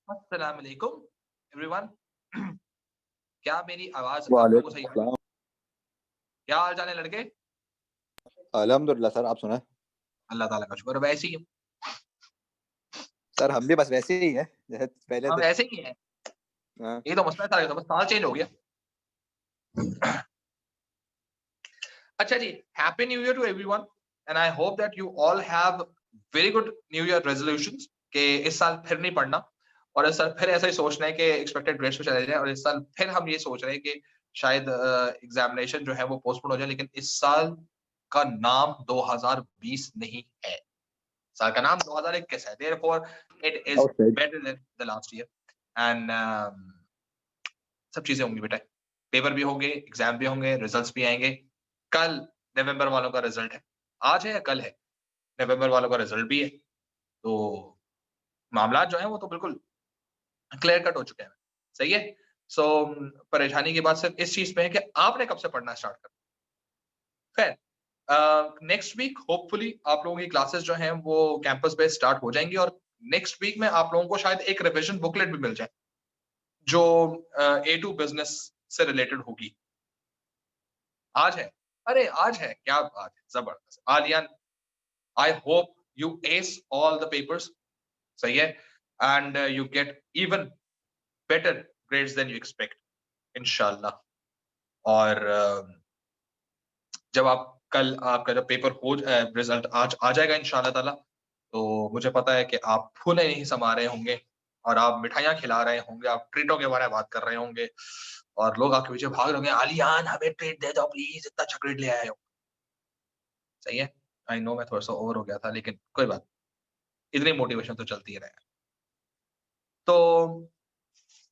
अस्सलाम वालेकुम एवरीवन। क्या मेरी आवाज आप लोगों को वालेकुम सही आ रही है? अस्सलाम। क्या हाल चाल है लड़के? अल्हम्दुलिल्लाह सर, आप सुनाएं। अल्लाह ताला का शुक्र है, वैसे ही सर हम भी बस वैसे ही हैं जैसे पहले हम थे। ऐसे ही हैं। हाँ। ये तो मसला है, सारे बस साल चेंज हो गया। अच्छा जी, happy new year to everyone and I hope that you all have very good new year resolutions कि इस साल फिर नहीं पढ़ना और इस साल फिर ऐसा ही सोचना है कि एक्सपेक्टेड ग्रेड्स पे चले जाए और इस साल फिर हम ये सोच रहे हैं कि शायद एग्जामिनेशन जो है वो पोस्टपोन हो जाए, लेकिन इस साल का नाम 2020 नहीं है। साल का नाम 2021 है। Therefore, it is outside. better than the last year. And सब चीजें होंगी बेटा। पेपर भी होंगे, एग्जाम भी होंगे, रिजल्ट्स भी आएंगे। कल नवंबर वालों का रिजल्ट है। आज है या कल है? नवंबर वालों का रिजल्ट भी है। तो मामला जो है वो तो बिल्कुल क्लियर कट हो चुके हैं। सही है? सो परेशानी की बात सिर्फ इस चीज पे है कि आपने कब से पढ़ना स्टार्ट करना। खैर, नेक्स्ट वीक होपफुली आप लोगों की क्लासेस जो हैं वो कैंपस पे स्टार्ट हो जाएंगी और नेक्स्ट वीक में आप लोगों को शायद एक रिविजन बुकलेट भी मिल जाए जो ए टू बिजनेस से रिलेटेड होगी। आज है, अरे आज है, क्या बात है, जबरदस्त Aliyan. I hope you ace all the papers. सही है, and you get even better grades than you expect इंशाल्लाह। और जब आप कल आपका जब पेपर हो रिजल्ट आज आ जाएगा इंशाल्लाह ताला, तो मुझे पता है कि आप फूले नहीं समा रहे होंगे और आप मिठाइयाँ खिला रहे होंगे, आप ट्रीटों के बारे में बात कर रहे होंगे और लोग आपके पीछे भाग रहे होंगे, आलियान हमें ट्रीट दे दो प्लीज, इतना अच्छा ट्रीट ले आए हो। सही है, आई नो मैं थोड़ा सा ओवर हो गया था, लेकिन कोई बात नहीं, इतनी मोटिवेशन तो चलती ही रहेगा। तो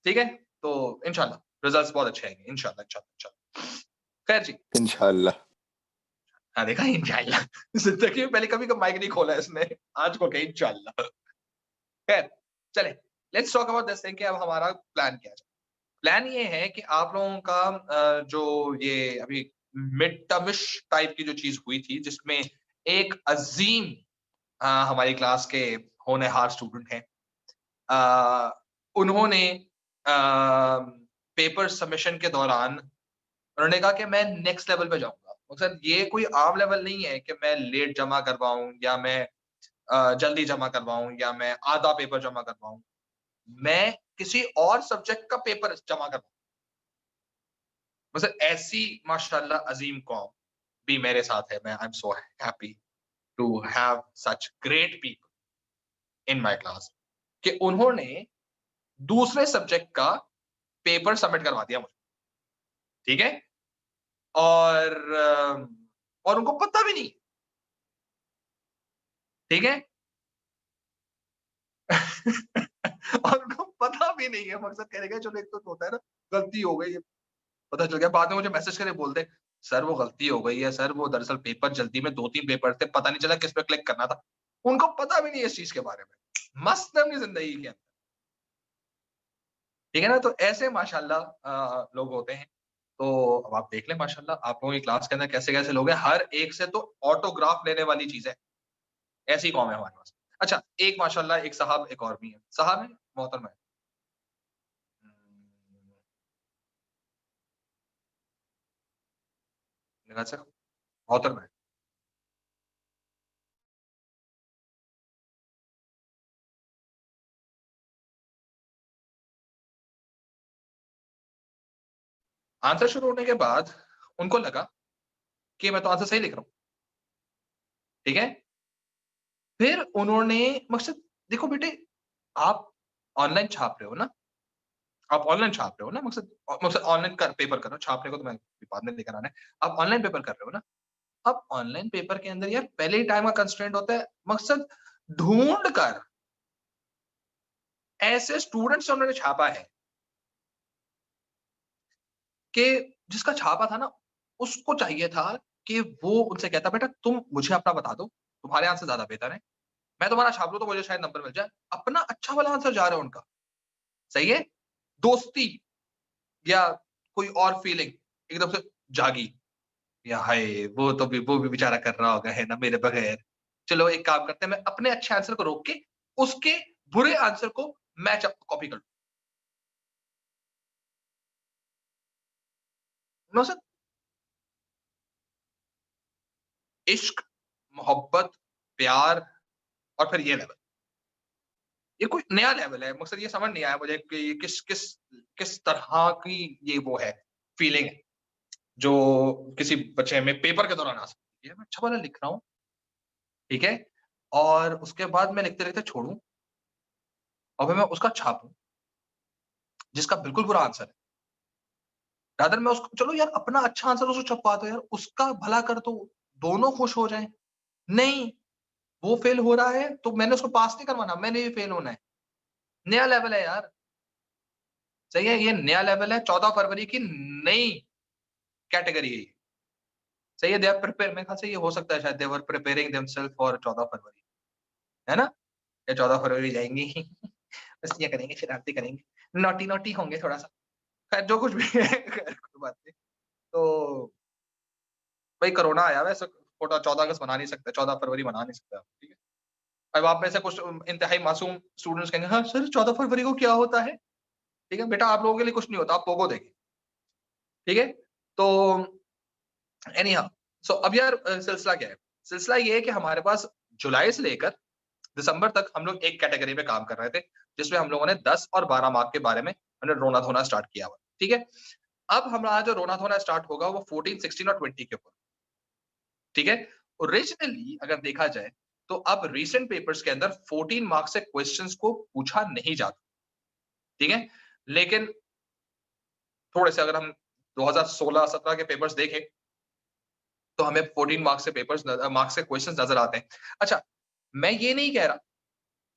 ठीक है, तो इंशाल्लाह रिजल्ट्स बहुत अच्छे आएंगे इंशाल्लाह इंशाल्लाह इंशाल्लाह। खैर जी, इंशाल्लाह। हाँ देखा, इंशाल्लाह। जिंदगी में पहले कभी माइक नहीं खोला इसने, आज को कहीं इंशाल्लाह। खैर, चले let's talk about this thing कि अब हमारा प्लान क्या है। प्लान ये है कि आप लोगों का जो ये अभी मिड टर्मिश टाइप की जो चीज हुई थी, जिसमें एक अजीम हमारी क्लास के होनहार स्टूडेंट हैं, उन्होंने पेपर सबमिशन के दौरान उन्होंने कहा कि मैं नेक्स्ट लेवल पे जाऊंगा। मकसद ये कोई आम लेवल नहीं है कि मैं लेट जमा करवाऊं या मैं जल्दी जमा करवाऊं या मैं आधा पेपर जमा करवाऊं। मैं किसी और सब्जेक्ट का पेपर जमा करवाऊं। मतलब ऐसी माशाल्लाह अजीम कौम भी मेरे साथ है। मैं I am so happy to have such great people in my class कि उन्होंने दूसरे सब्जेक्ट का पेपर सबमिट करवा दिया मुझे। ठीक है, और और उनको पता भी नहीं। ठीक है। और उनको पता भी नहीं है। मकसद कहने का चलो, एक तो होता है ना, गलती हो गई, पता चल गया, बाद में मुझे मैसेज करके बोलते सर वो गलती हो गई है सर, वो दरअसल पेपर जल्दी में 2-3 पेपर थे, पता नहीं चला किस पे क्लिक करना था। उनको पता भी नहीं है इस चीज के बारे में। मस्त है अपनी जिंदगी के अंदर। ठीक है ना, तो ऐसे माशाल्लाह लोग होते हैं। तो अब आप देख लें माशाल्लाह आप लोगों की क्लास के अंदर कैसे कैसे लोग हैं। हर एक से तो ऑटोग्राफ लेने वाली चीज है। ऐसी कौम है हमारे पास। अच्छा, एक माशाल्लाह एक साहब एक और भी है, साहब है, मोहतरमा है। सर मोहतरमा है। आंसर शुरू होने के बाद उनको लगा कि मैं तो आंसर सही लिख रहा हूँ। ठीक है, फिर उन्होंने मकसद, देखो बेटे, आप ऑनलाइन छाप रहे हो ना, आप ऑनलाइन छाप रहे हो ना, मकसद मकसद ऑनलाइन कर पेपर कर रहे हो, छापने को तो मैं बाद में लेकर आना है। आप ऑनलाइन पेपर कर रहे हो ना। अब ऑनलाइन पेपर के अंदर यार पहले ही टाइम का कंस्ट्रेंट होता है। मकसद ढूंढ कर ऐसे स्टूडेंट्स उन्होंने छापा है कि जिसका छापा था ना, उसको चाहिए था कि वो उनसे कहता बेटा तुम मुझे अपना बता दो, तुम्हारे आंसर ज्यादा बेहतर है, मैं तुम्हारा छाप लूं तो मुझे शायद नंबर मिल जाए। अपना अच्छा वाला आंसर जा रहा है उनका। सही है, दोस्ती या कोई और फीलिंग एकदम से जागी, या हाय वो भी बेचारा कर रहा होगा है ना मेरे बगैर। चलो एक काम करते हैं, मैं अपने अच्छे आंसर को रोक के उसके बुरे आंसर को मैं कॉपी कर लूं। नो सर, इश्क, मोहब्बत, प्यार और फिर ये लेवल, ये कोई नया लेवल है। मकसद ये समझ नहीं आया मुझे कि ये किस किस किस तरह की ये वो है, फीलिंग है, जो किसी बच्चे में पेपर के दौरान आ सकती है। मैं अच्छा वाला लिख रहा हूँ, ठीक है? और उसके बाद मैं लिखते-लिखते छोड़ूँ और फिर मैं उसका छापूँ, जिसका बिल्कुल बुरा आंसर है। रादर मैं उसको, चलो यार अपना अच्छा आंसर उसको छपवा दो यार, उसका भला कर दो, दोनों खुश हो जाएँ। नहीं, वो फेल हो रहा है तो मैंने उसको पास नहीं करवाना, मैंने भी फेल होना है। नया लेवल है यार, सही है? ये नया लेवल है, 14 फरवरी की नई कैटेगरी है ये। सही है, दे आर प्रिपेयर, मेरे ख्याल से ये हो सकता है शायद दे वर प्रिपेयरिंग देमसेल्फ फॉर 14 फरवरी, है ना? ये 14 फरवरी जाएँगी मस्तियाँ करेंगे, शरारतें करेंगे, नॉटी-नॉटी होंगे थोड़ा-सा। खैर जो कुछ भी है खैर कोई बात नहीं। तो भाई कोरोना आया हुआ है, सब 14 अगस्त मना नहीं सकते, 14 फरवरी मना नहीं सकते आप, ठीक है? अब आप में से कुछ इंतहाई मासूम स्टूडेंट्स कहेंगे, "हाँ सर, 14 फरवरी को क्या होता है?" ठीक है? बेटा आप लोगों के लिए कुछ नहीं होता, आप पोगो देखिए, ठीक है? तो एनी हाउ, सो अब यार सिलसिला क्या है? सिलसिला ये है कि हमारे पास जुलाई से लेकर दिसंबर तक हम लोग एक कैटेगरी पे काम कर रहे थे, जिसमें हम लोगों ने 10 और 12 मार्क के बारे में हमने रोना-धोना स्टार्ट किया हुआ है, ठीक है? अब हमारा जो रोना-धोना स्टार्ट होगा वो 14, 16 और 20 के ऊपर, ठीक है? ओरिजिनली अगर देखा जाए, तो अब रीसेंट पेपर्स के अंदर 14 मार्क्स से क्वेश्चंस को पूछा नहीं जाता, ठीक है? लेकिन थोड़े से अगर हम 2016-17 के पेपर्स देखें, तो हमें 14 मार्क्स से क्वेश्चंस नज़र आते हैं। अच्छा, मैं ये नहीं कह रहा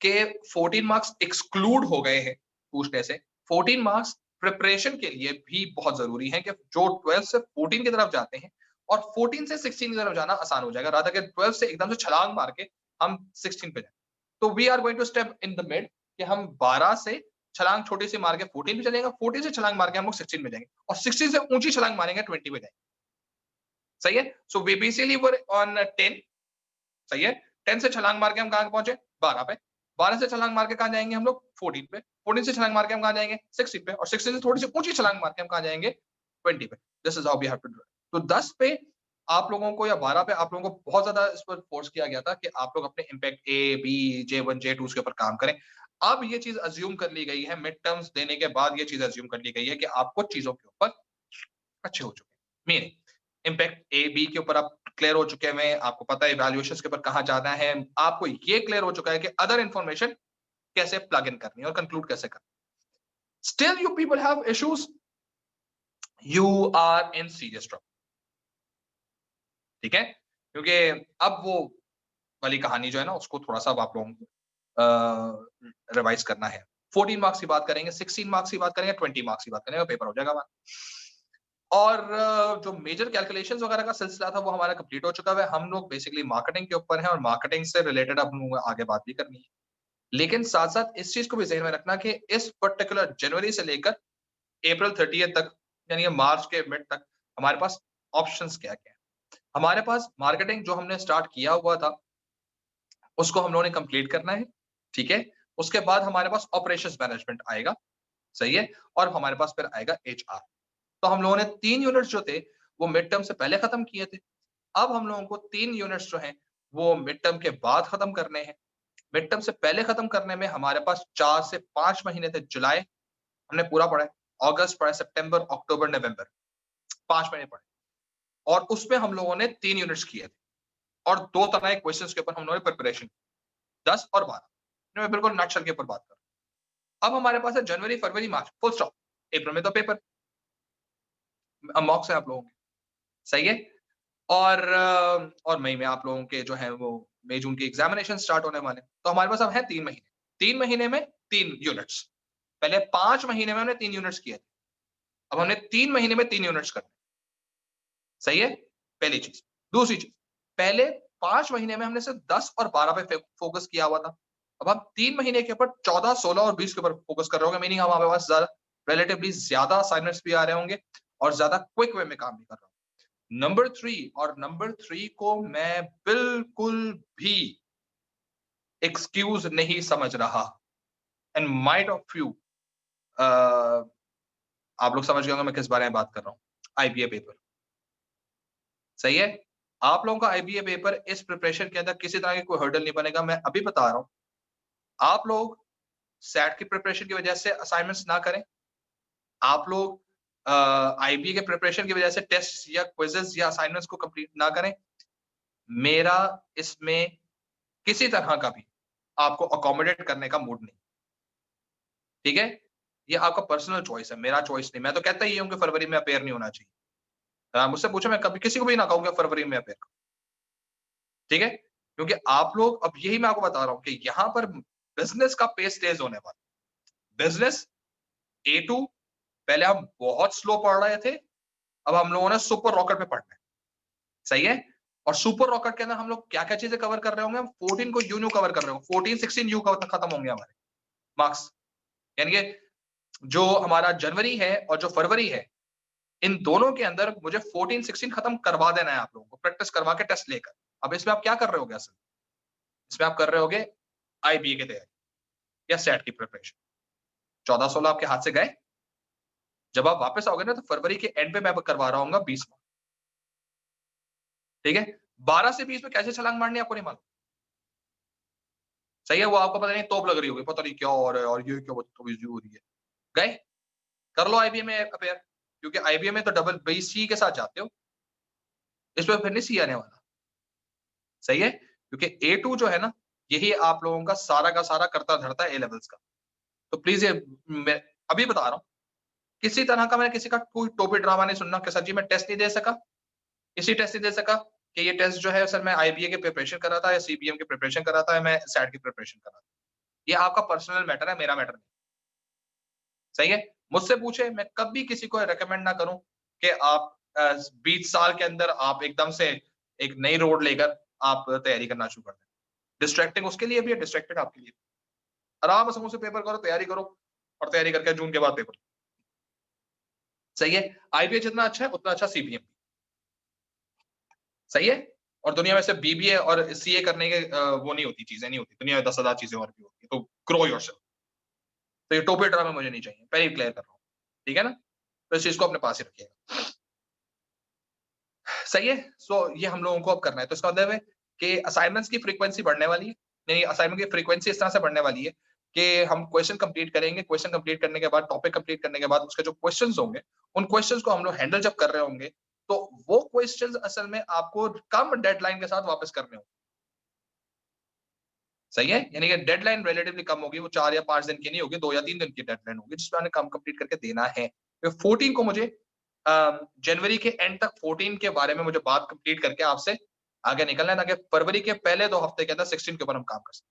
कि 14 मार्क्स एक्सक्लूड हो गए हैं पूछने से। 14 मार्क्स प्रिपरेशन के लिए भी बहुत ज़रूरी है कि जो 12 से 14 की तरफ जाते हैं और 14 से 16 की तरफ जाना आसान हो जाएगा। रादर कि 12 से एकदम से छलांग मार के हम 16 पे जाएँ। तो we are going to step in the mid कि हम 12 से छलांग छोटी-सी मार के 14 पे चलेंगे, 14 से छलांग मार के हम लोग 16 पे जाएँगे और 16 से ऊँची छलांग मारेंगे 20 पे जाएँगे। सही है? So we basically were on 10, सही है? 10 से छलांग मार के हम कहाँ पहुँचे? 12 पे। 12 से छलांग मार के कहाँ जाएँगे हम लोग? 14 पे। 14 से छलांग मार के हम कहाँ जाएँगे? 16 पे और 16 से थोड़ी-सी ऊँची छलांग मार के हम कहाँ जाएँगे? 20 पे। This is how we have to do it. तो 10 पे आप लोगों को या 12 पे आप लोगों को बहुत ज़्यादा इस पर फोर्स किया गया था कि आप लोग अपने इम्पैक्ट ए, बी, J1, J2s के ऊपर काम करें। अब ये चीज़ अज़्यूम कर ली गई है, मिड टर्म्स देने के बाद ये चीज़ अज़्यूम कर ली गई है कि आप कुछ चीज़ों के ऊपर अच्छे हो चुके हैं। मीनिंग इम्पैक्ट ए, बी के ऊपर आप क्लियर हो चुके हैं, आपको पता है इवैल्यूएशंस के ऊपर कहाँ जाना है, आपको ये क्लियर हो चुका है कि अदर इन्फॉर्मेशन कैसे प्लग इन करनी है और कंक्लूड कैसे करनी है। Still you people have issues, you are in serious trouble, ठीक है? क्योंकि अब वो वाली कहानी जो है ना उसको थोड़ा-सा अब आप लोगों को रिवाइज़ करना है। 14 मार्क्स की बात करेंगे, 16 मार्क्स की बात करेंगे, 20 मार्क्स की बात करेंगे, पेपर हो जाएगा हमारा। और जो मेजर कैलकुलेशंस वगैरह का सिलसिला था वो हमारा कंप्लीट हो चुका है। हम लोग बेसिकली मार्केटिंग के ऊपर हैं और मार्केटिंग से रिलेटेड अब हम लोगों को आगे बात भी करनी है। लेकिन साथ-साथ इस चीज़ को भी ज़हन में रखना कि इस पर्टिकुलर जनवरी से लेकर अप्रैल 30th तक, यानी कि मार्च के मिड तक हमारे पास ऑप्शंस क्या-क्या हैं। हमारे पास मार्केटिंग जो हमने स्टार्ट किया हुआ था, उसको हम लोगों ने कंप्लीट करना है, ठीक है? उसके बाद हमारे पास ऑपरेशंस मैनेजमेंट आएगा, सही है? और हमारे पास फिर आएगा एचआर। तो हम लोगों ने 3 यूनिट्स जो थे, वो मिड टर्म से पहले खत्म किए थे। अब हम लोगों को 3 यूनिट्स जो हैं, वो मिड टर्म के बाद खत्म करने हैं। मिड टर्म से पहले खत्म करने में हमारे पास 4 से 5 महीने थे। जुलाई हमने पूरा पढ़ा है, अगस्त पढ़ा है, सितंबर, अक्टूबर, नवंबर, 5 महीने पढ़े और उसमें हम लोगों ने 3 यूनिट्स किए थे और 2 तरह के क्वेश्चंस के ऊपर हम लोगों ने प्रिपरेशन की, 10 और 12। मैं बिल्कुल नटशल के ऊपर बात कर रहा हूँ। अब हमारे पास है जनवरी, फरवरी, मार्च, फुल स्टॉप। अप्रैल में तो पेपर, मॉक्स हैं आप लोगों के, सही है? और मई में आप लोगों के जो है वो मई जून के एग्जामिनेशन स्टार्ट होने वाले हैं। तो हमारे पास अब है 3 महीने। 3 महीने में 3 यूनिट्स। पहले 5 महीने में हमने 3 यूनिट्स किए थे। अब हमने 3 महीने में 3 यूनिट्स करने हैं। सही है? पहली चीज़। दूसरी चीज़, पहले 5 महीने में हमने सिर्फ 10 और 12 पे फोकस किया हुआ था। अब हम 3 महीने के ऊपर 14, 16 और 20 के ऊपर फोकस कर रहे होंगे, मीनिंग हमारे पास ज़्यादा रिलेटिवली ज़्यादा असाइनमेंट्स भी आ रहे होंगे और ज़्यादा क्विक वे में काम भी कर रहा हूँ। नंबर 3 को मैं बिल्कुल भी एक्सक्यूज़ नहीं समझ रहा। एंड माइट ऑफ यू, आप लोग समझ गए होंगे मैं किस बारे में बात कर रहा हूँ, आईबीए पेपर। सही है? आप लोगों का आईबीए पेपर इस प्रिपरेशन के अंदर किसी तरह की कोई हर्डल नहीं बनेगा, मैं अभी बता रहा हूँ। आप लोग सैट की प्रिपरेशन की वजह से असाइनमेंट्स ना करें। आप लोग आईबीए के प्रिपरेशन की वजह से टेस्ट या क्विजेस या असाइनमेंट्स को कंप्लीट ना करें। मेरा इसमें किसी तरह का भी आपको अकोमोडेट करने का मूड नहीं। ठीक है? ये आपका पर्सनल चॉइस है, मेरा चॉइस नहीं। मैं तो कहता ही हूँ कि फरवरी में अपेयर नहीं होना चाहिए। मुझसे पूछो, मैं कभी किसी को भी ना कहूँगा फरवरी में अपेयर करो। ठीक है? क्योंकि आप लोग, अब यही मैं आपको बता रहा हूँ कि यहाँ पर बिज़नेस का पेस तेज़ होने वाला है। बिज़नेस A2 पहले हम बहुत स्लो पढ़ रहे थे, अब हम लोगों ने सुपर रॉकेट पे पढ़ना है। सही है? और सुपर रॉकेट के अंदर हम लोग क्या-क्या चीजें कवर कर रहे होंगे? हम 14 को यूं कवर कर रहे होंगे। 14, 16 यू तक खत्म होंगे हमारे मार्क्स। यानी कि जो हमारा जनवरी है और जो फरवरी है, इन दोनों के अंदर मुझे 14, 16 खत्म करवा देना है आप लोगों को, प्रैक्टिस करवा के टेस्ट लेकर। अब इसमें आप क्या कर रहे होगे असल? इसमें आप कर रहे होगे आईबीए की तैयारी या सेट की प्रिपरेशन। 14-16 आपके हाथ से गए। जब आप वापस आओगे ना, तो फरवरी के एंड पे मैं करवा रहा हूँ 20 मार्क्स। ठीक है? 12 से 20 में कैसे छलांग मारनी है आपको नहीं मालूम। सही है? वो आपको पता नहीं तोप लग रही होगी, पता नहीं क्या हो रहा है और ये क्या बदतमीजी हो रही है। गए? कर लो आईबीएम में अपेयर, क्योंकि आईबीएम में तो डबल बीसी के साथ जाते हो। इसमें फिर नहीं सी आने वाला। सही है? क्योंकि A2 जो है ना, यही आप लोगों का सारा का सारा करता धरता है ए लेवल्स का। तो प्लीज ये मैं अभी बता रहा हूँ, किसी तरह का मैं किसी का कोई टोपी ड्रामा नहीं सुनना कि सर जी मैं टेस्ट नहीं दे सका, इसी टेस्ट नहीं दे सका कि ये टेस्ट जो है सर मैं आईबीए के प्रिपरेशन कर रहा था या सीबीएम की प्रिपरेशन कर रहा था या मैं सैट की प्रिपरेशन कर रहा था। ये आपका पर्सनल मैटर है, मेरा मैटर नहीं। सही है? मुझसे पूछे, मैं कभी किसी को रिकमेंड ना करूं कि आप 20 साल के अंदर आप एकदम से एक नई रोड लेकर आप तैयारी करना शुरू कर दें। डिस्ट्रैक्टिंग उसके लिए भी है, डिस्ट्रैक्टेड आपके लिए। आराम से मुझसे पेपर करो, तैयारी करो और तैयारी करके जून के बाद पेपर। सही है? आईबीए जितना अच्छा है उतना अच्छा सीबीएम। सही है? और दुनिया में सिर्फ बीबीए और सीए करने के वो नहीं होती, चीजें नहीं होती। दुनिया में 10,000 चीजें और भी होती है। तो ग्रो योरसेल्फ। तो ये टोपी ड्रामा मुझे नहीं चाहिए, पहले ही क्लियर कर रहा हूँ। ठीक है ना? तो इस चीज को अपने पास ही रखिएगा। सही है? सो ये हम लोगों को अब करना है। तो इसका मतलब है कि असाइनमेंट्स की फ्रीक्वेंसी बढ़ने वाली है। नहीं, असाइनमेंट की फ्रीक्वेंसी इस तरह से बढ़ने वाली है कि हम क्वेश्चन कंप्लीट करेंगे, क्वेश्चन कंप्लीट करने के बाद, टॉपिक कंप्लीट करने के बाद उसके जो क्वेश्चंस होंगे, उन क्वेश्चंस को हम लोग हैंडल जब कर रहे होंगे, तो वो क्वेश्चंस असल में आपको कम डेडलाइन के साथ वापस करने होंगे। सही है? यानी कि डेडलाइन रिलेटिवली कम होगी, वो 4 या 5 दिन की नहीं होगी, 2 या 3 दिन की डेडलाइन होगी, जिसमें हमें काम कंप्लीट करके देना है। तो 14 को मुझे जनवरी के एंड तक 14 के बारे में मुझे बात कंप्लीट करके आपसे आगे निकलना है, ताकि फरवरी के पहले 2 हफ्ते के अंदर 16 के ऊपर हम काम कर सकें।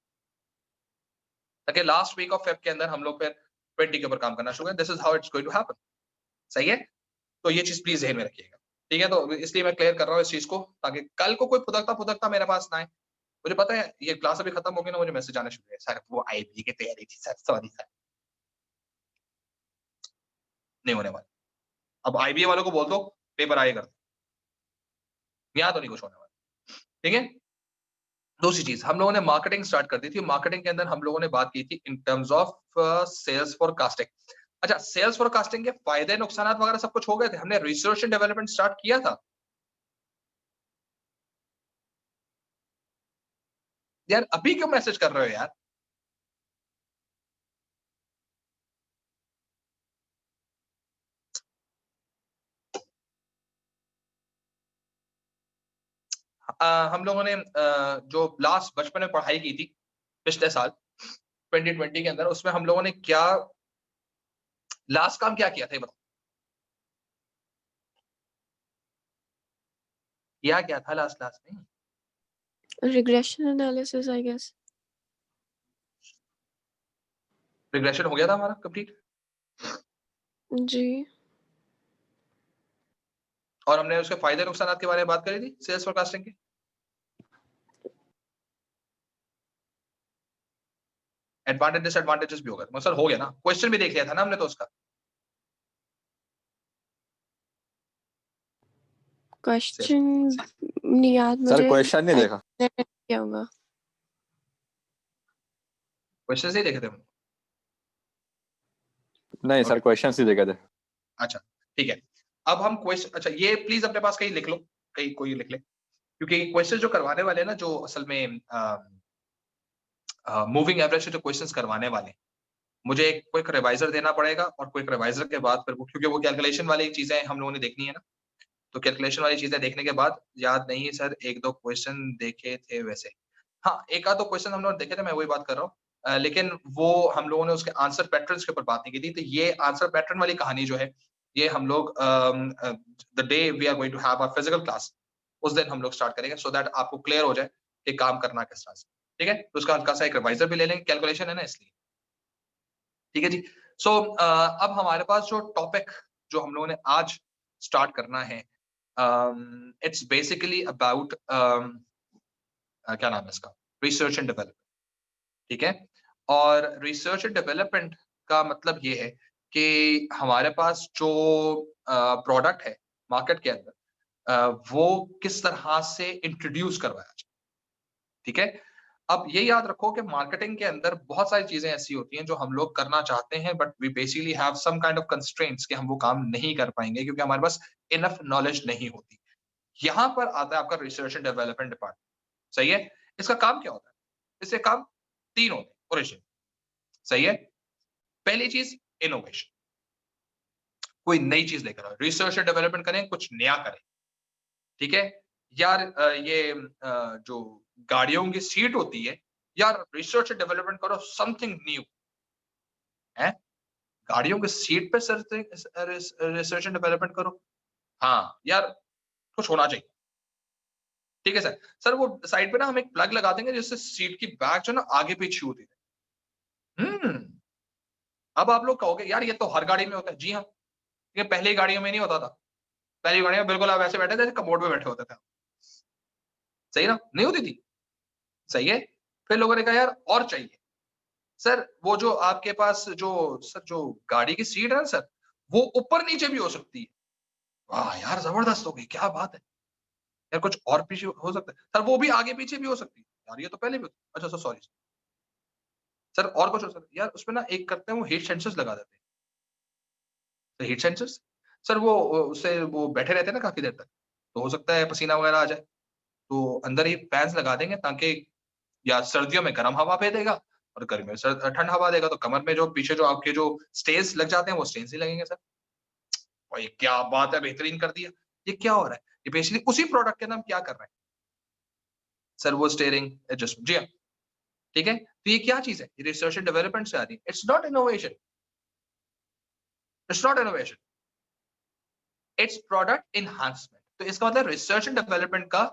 ताकि लास्ट वीक ऑफ फेब के अंदर हम लोग फिर 20 के ऊपर काम करना शुरू करें। This is how it's going to happen. सही है? तो ये चीज प्लीज ध्यान में रखिएगा। ठीक है? तो इसलिए मैं क्लियर कर रहा हूँ इस चीज को, ताकि कल को कोई फुदकता मेरे पास ना आए। मुझे पता है ये क्लास अभी खत्म होगी ना, मुझे मैसेज आने शुरू हुए, सर वो आईबी की तैयारी थी सर, सॉरी सर। नहीं होने वाला। अब आईबीए वालों को बोल दो पेपर आगे कर दो। यहाँ तो नहीं कुछ होने वाला। ठीक है? दूसरी चीज, हम लोगों ने मार्केटिंग स्टार्ट कर दी थी। मार्केटिंग के अंदर हम लोगों ने बात की थी in terms of sales forecasting. अच्छा, सेल्स फोरकास्टिंग के फायदे नुकसान वगैरह सब कुछ हो गए थे। हमने रिसर्च एंड डेवलपमेंट स्टार्ट किया था। यार अभी क्यों मैसेज कर रहे हो यार? हम लोगों ने जो लास्ट बचपन में पढ़ाई की थी पिछले साल 2020 के अंदर, उसमें हम लोगों ने क्या लास्ट काम क्या किया था ये बताओ? किया क्या था लास्ट क्लास में? Regression analysis, I guess. Regression हो गया था हमारा कंप्लीट। जी। और हमने उसके फायदे नुकसान के बारे में बात करी थी सेल्स फोरकास्टिंग के। एडवांटेज डिसएडवांटेजेस भी हो गए सर, हो गया ना? क्वेश्चन भी देख लिया था ना हमने तो उसका। क्वेश्चन नहीं याद सर मुझे। क्वेश्चन नहीं देखा। क्या होगा? क्वेश्चन ही देखे थे हम। नहीं सर, क्वेश्चन ही देखे थे। अच्छा ठीक है, अब हम क्वेश्चन, अच्छा ये प्लीज अपने पास कहीं लिख लो, कहीं कोई लिख ले, क्योंकि क्वेश्चन जो करवाने वाले हैं ना, जो असल में मूविंग एवरेज से जो क्वेश्चंस करवाने वाले हैं, मुझे एक क्विक रिवाइजर देना पड़ेगा, और क्विक रिवाइजर के बाद फिर क्योंकि वो कैलकुलेशन वाली चीजें हम लोगों ने देखनी है ना, तो कैलकुलेशन वाली चीजें देखने के बाद, याद नहीं है सर, एक दो क्वेश्चन देखे थे वैसे, हाँ एक आध दो क्वेश्चन हम लोगों ने देखे थे, मैं वही बात कर रहा हूँ, लेकिन वो हम लोगों ने उसके आंसर पैटर्न्स के ऊपर बात नहीं की थी। तो ये आंसर पैटर्न वाली कहानी जो है, ये हम लोग the day we are going to have a physical class, उस दिन हम लोग स्टार्ट करेंगे, सो दैट आपको क्लियर हो जाए कि काम करना किस तरह से, ठीक है। तो उसका हल्का सा एक रिवाइजर भी ले लेंगे, कैलकुलेशन है ना इसलिए, ठीक है जी। सो अब हमारे पास जो टॉपिक जो हम लोगों ने आज स्टार्ट करना है, इट्स बेसिकली अबाउट क्या नाम है इसका, रिसर्च एंड डेवलपमेंट, ठीक है। और रिसर्च एंड डेवलपमेंट का मतलब ये है कि हमारे पास जो प्रोडक्ट है मार्केट के अंदर, वो किस तरह से इंट्रोड्यूस करवाया जाए, ठीक है। अब ये याद रखो कि मार्केटिंग के अंदर बहुत सारी चीजें ऐसी होती हैं जो हम लोग करना चाहते हैं, but we basically have some kind of constraints कि हम वो काम नहीं कर पाएंगे क्योंकि हमारे पास इनफ नॉलेज नहीं होती। यहाँ पर आता है आपका रिसर्च एंड डेवलपमेंट डिपार्टमेंट, सही है। इसका काम क्या होता है? इससे काम तीन होते हैं ओरिजिन, सही है। पहली चीज इनोवेशन, कोई नई चीज लेकर आओ, रिसर्च एंड डेवलपमेंट करें, कुछ नया करें, ठीक है। यार ये जो गाड़ियों की सीट होती है, यार रिसर्च एंड डेवलपमेंट करो, समथिंग न्यू है, गाड़ियों की सीट पे रिसर्च एंड डेवलपमेंट करो, हाँ यार कुछ होना चाहिए, ठीक है सर। सर वो साइड पे ना हम एक प्लग लगा देंगे जिससे सीट की बैक जो ना आगे पीछे होती है। अब आप लोग कहोगे यार ये तो हर गाड़ी में होता है, जी हाँ, ये पहली गाड़ियों में नहीं होता था, पहली गाड़ियों में बिल्कुल आप ऐसे बैठे थे कमोड में बैठे होते थे, सही ना, नहीं होती थी, सही है। फिर लोगों ने कहा यार और चाहिए, सर वो जो आपके पास जो सर जो गाड़ी की सीट है ना सर, वो ऊपर नीचे भी हो सकती है। वाह यार जबरदस्त हो गई, क्या बात है यार, कुछ और पीछे हो सकता है सर, वो भी आगे पीछे भी हो सकती है, यार ये तो पहले भी होती, अच्छा सर सॉरी सर, और कुछ हो सकता है यार, उसमें ना एक करते हैं वो हीट सेंसर्स लगा देते हैं, तो हीट सेंसर्स सर वो उससे वो बैठे रहते हैं ना काफी देर तक, तो हो सकता है पसीना वगैरह आ जाए, तो अंदर ही फैंस लगा देंगे ताकि या सर्दियों में गर्म हवा भेजेगा और गर्मियों में ठंड हवा देगा, तो कमर में जो पीछे जो आपके जो स्टेन्स लग जाते हैं वो स्टेन्स ही लगेंगे सर। और ये क्या बात है, बेहतरीन कर दिया। ये क्या हो रहा है, ये बेसिकली उसी प्रोडक्ट के नाम क्या कर रहे हैं सर, वो स्टीयरिंग एडजस्टमेंट, जी हाँ, ठीक है। तो ये क्या चीज है, ये रिसर्च एंड डेवलपमेंट से आ रही है, it's not innovation, it's not innovation, it's product enhancement. तो इसका मतलब रिसर्च एंड डेवलपमेंट का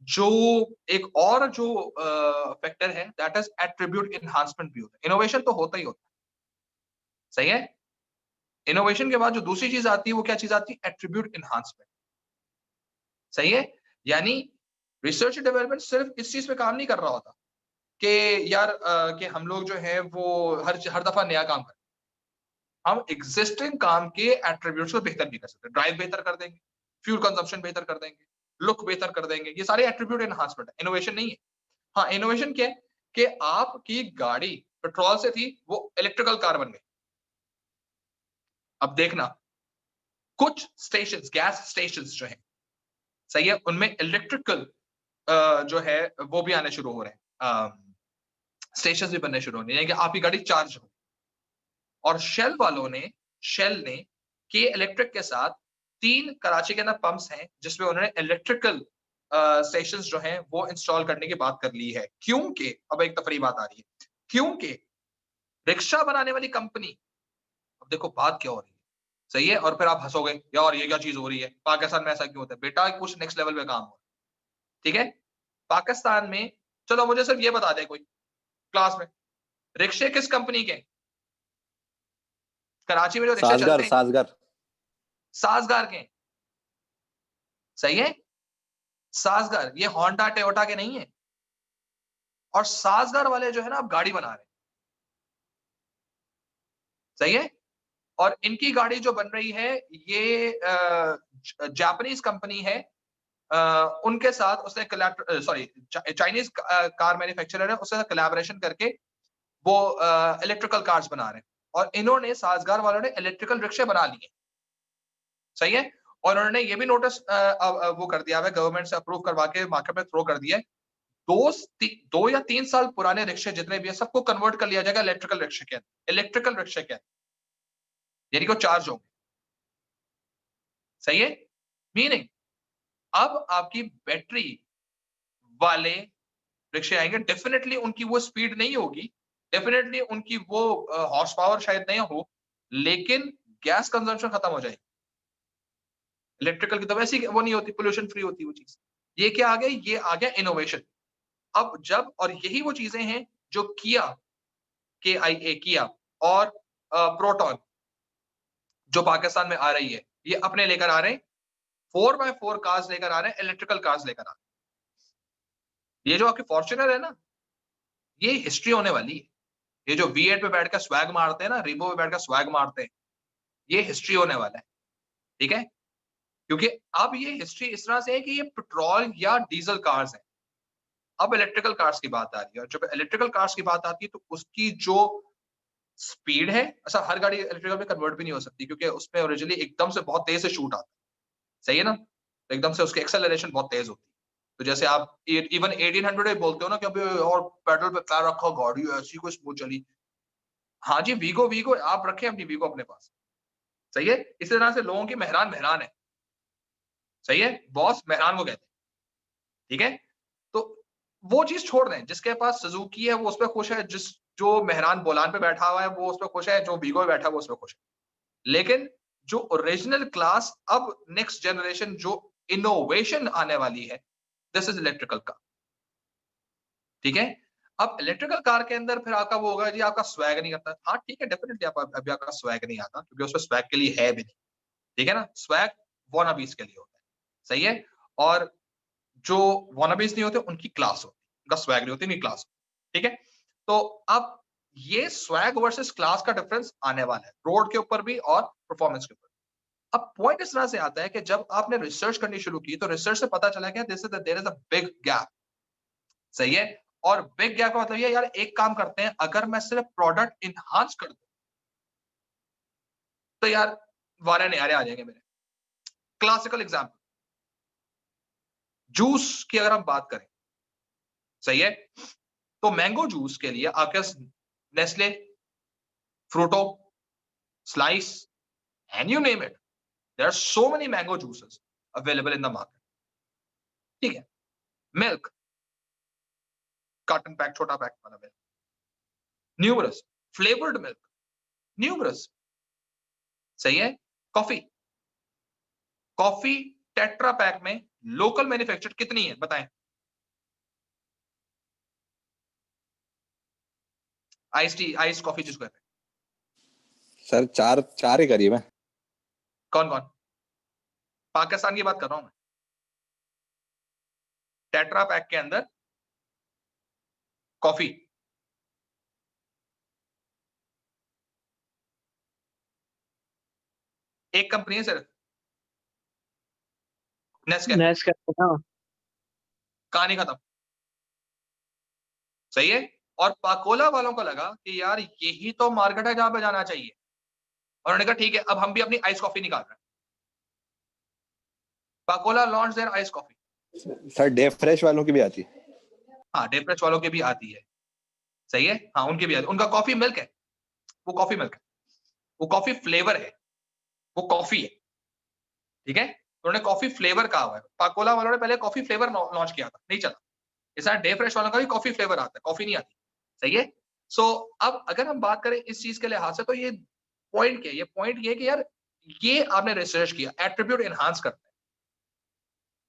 जो एक और जो फैक्टर है दैट इज एट्रीब्यूट इनहांसमेंट भी होता है, इनोवेशन तो होता ही होता है, सही है। इनोवेशन के बाद जो दूसरी चीज आती है वो क्या चीज आती है, एट्रीब्यूट इनहांसमेंट, सही है। यानी रिसर्च एंड डेवलपमेंट सिर्फ इस चीज पे काम नहीं कर रहा होता कि यार कि हम लोग जो है वो हर दफा नया काम करें, हम एग्जिस्टिंग काम के एट्रीब्यूट्स को बेहतर भी कर सकते हैं, ड्राइव बेहतर कर देंगे, फ्यूल कंजम्पशन बेहतर कर देंगे, लुक बेहतर कर देंगे, ये सारे एट्रीब्यूट एनहांसमेंट है, इनोवेशन नहीं है। हाँ इनोवेशन क्या है कि आपकी गाड़ी पेट्रोल से थी वो इलेक्ट्रिकल कार बन गई। अब देखना कुछ स्टेशंस, गैस स्टेशंस जो है, सही है, उनमें इलेक्ट्रिकल जो है वो भी आने शुरू हो रहे हैं, स्टेशन भी बनने शुरू होने, यानी कि आपकी गाड़ी चार्ज हो। और शेल ने के इलेक्ट्रिक के साथ 3 कराची के अंदर पंप्स हैं जिसमें उन्होंने इलेक्ट्रिकल स्टेशन जो हैं वो इंस्टॉल करने की बात कर ली है, क्योंकि अब एक तफरी बात आ रही है, क्योंकि रिक्शा बनाने वाली कंपनी, अब देखो बात क्या हो रही है, सही है। और फिर आप हंसोगे यार ये क्या चीज हो रही है, पाकिस्तान में ऐसा क्यों होता है, बेटा कुछ नेक्स्ट लेवल पे काम हो, ठीक है। पाकिस्तान में, चलो मुझे सिर्फ ये बता दे कोई क्लास में, रिक्शे किस कंपनी के, कराची में जो रिक्शे चलते हैं साजगर साजगार के, सही है, साजगार, ये होंडा टोयोटा के नहीं है। और साजगार वाले जो है ना अब गाड़ी बना रहे हैं, सही है। और इनकी गाड़ी जो बन रही है ये जापानीज कंपनी है, उनके साथ उसने सॉरी चाइनीज कार मैन्युफैक्चरर है, उसके साथ कोलैबोरेशन करके वो इलेक्ट्रिकल कार्स बना रहे हैं। और इन्होंने साजगार वालों ने इलेक्ट्रिकल रिक्शे बना लिए, सही है। और उन्होंने ये भी नोटिस वो कर दिया है, गवर्नमेंट से अप्रूव करवा के मार्केट में थ्रो कर दिया है, 2 या 3 साल पुराने रिक्शे जितने भी है सबको कन्वर्ट कर लिया जाएगा इलेक्ट्रिकल रिक्शे के अंदर, इलेक्ट्रिकल रिक्शे के अंदर, यानी कि वो चार्ज होंगे, सही है। मीनिंग अब आपकी बैटरी वाले रिक्शे आएंगे, डेफिनेटली उनकी वो स्पीड नहीं होगी, डेफिनेटली उनकी वो हॉर्स पावर शायद नहीं हो, लेकिन गैस कंजम्पशन खत्म हो जाएगी। इलेक्ट्रिकल की तो वैसे ही वो नहीं होती, पोल्यूशन फ्री होती वो चीज। ये क्या आ गया, ये आ गया इनोवेशन। अब जब, और यही वो चीजें हैं जो किया, KIA किया और प्रोटॉन जो पाकिस्तान में आ रही है, ये अपने लेकर आ रहे हैं, 4x4 कार्स लेकर आ रहे हैं, इलेक्ट्रिकल कार्स लेकर आ रहे हैं। ये जो आपकी फॉर्च्यूनर है ना, ये हिस्ट्री होने वाली है। ये जो V8 पे बैठ कर स्वैग मारते हैं ना, रिबो पे बैठ कर स्वैग मारते हैं, ये हिस्ट्री होने वाला है, ठीक है। क्योंकि अब ये हिस्ट्री इस तरह से है कि ये पेट्रोल या डीजल कार्स हैं, अब इलेक्ट्रिकल कार्स की बात आ रही है। और जब इलेक्ट्रिकल कार्स की बात आती है तो उसकी जो स्पीड है, अच्छा हर गाड़ी इलेक्ट्रिकल में कन्वर्ट भी नहीं हो सकती, क्योंकि उसमें ओरिजिनली एकदम से बहुत तेज से शूट आता है, सही है ना, तो एकदम से उसकी एक्सेलरेशन बहुत तेज होती है। तो जैसे आप इवन 1800 बोलते हो ना कि अभी और पेडल पे पैर रखा, गाड़ी ऐसी कोई स्मूथ चली। हाँ जी, वीगो वीगो आप रखें अपनी वीगो अपने पास, सही है। इसी तरह से लोगों की मेहरान मेहरान है, सही है, बॉस मेहरान को कहते हैं, ठीक है। तो वो चीज छोड़ दें, जिसके पास सुजुकी है वो उस पर खुश है, जो मेहरान बोलान पे बैठा हुआ है वो उस पर खुश है, जो वीगो पे बैठा है वो उस पर खुश है। लेकिन जो ओरिजिनल क्लास, अब नेक्स्ट जनरेशन जो इनोवेशन आने वाली है, दिस इज इलेक्ट्रिकल कार, ठीक है। अब इलेक्ट्रिकल कार के अंदर फिर आपका वो होगा जी, आपका स्वैग नहीं करता। हाँ ठीक है, डेफिनेटली आप अभी आपका स्वैग नहीं आता, क्योंकि उसमें स्वैग के लिए है भी नहीं, ठीक है ना। स्वैग वॉनाबीज के लिए होता है, सही है। और जो वॉनाबीज नहीं होते उनकी क्लास होती है, उनका स्वैग नहीं होती, उनकी क्लास, ठीक है। तो अब ये स्वैग वर्सेस क्लास का डिफरेंस आने वाला है रोड के ऊपर भी और परफॉर्मेंस के ऊपर। अब पॉइंट इस तरह से आता है कि जब आपने रिसर्च करनी शुरू की तो रिसर्च से पता चला कि there is a big gap, सही है। और बिग गैप का मतलब ये यार, एक काम करते हैं, अगर मैं सिर्फ प्रोडक्ट इनहांस कर दूं तो यार वारे नजारे आ जाएंगे मेरे। क्लासिकल एग्जांपल, जूस की अगर हम बात करें, सही है, तो मैंगो जूस के लिए आपके पास Nestle, Frooti, Slice, and you name it, there are so many mango juices available in the market, ठीक है। मिल्क, कार्टन पैक, छोटा पैक वाला milk, numerous, flavoured milk, numerous, सही है। कॉफी, कॉफी टेट्रा पैक में लोकल मैन्युफैक्चर कितनी है बताएं। आइस टी, आइस कॉफी जिसको कहते हैं, सर चार चार ही करीब है। कौन कौन, पाकिस्तान की बात कर रहा हूं मैं। टेट्रा पैक के अंदर कॉफी, एक कंपनी है सिर्फ, नेस्कैफे, नेस्कैफे ना। कहानी खत्म, सही है। और पाकोला वालों को लगा कि यार यही तो मार्केट है जहां पे जाना चाहिए, और उन्होंने कहा ठीक है अब हम भी अपनी आइस कॉफी निकाल रहे हैं। Pakola launch their ice coffee. Sir day fresh वालों की भी आती है। हाँ, डे फ्रेश वालों की भी आती है, सही है, हाँ उनकी भी आती है। उनका कॉफी मिल्क है, वो कॉफी मिल्क है, वो कॉफी फ्लेवर है, वो कॉफी है, ठीक है। तो उन्होंने कॉफी फ्लेवर कहा हुआ है। पाकोला वालों ने पहले कॉफी फ्लेवर लॉन्च किया था, नहीं चला। इस डे फ्रेश वालों का भी कॉफी फ्लेवर आता है, कॉफी नहीं आती, सही है। सो अब अगर हम बात करें इस चीज के लिहाज से, तो ये पॉइंट क्या है, ये पॉइंट ये कि यार ये आपने रिसर्च किया, एट्रीब्यूट एनहांस करते हैं,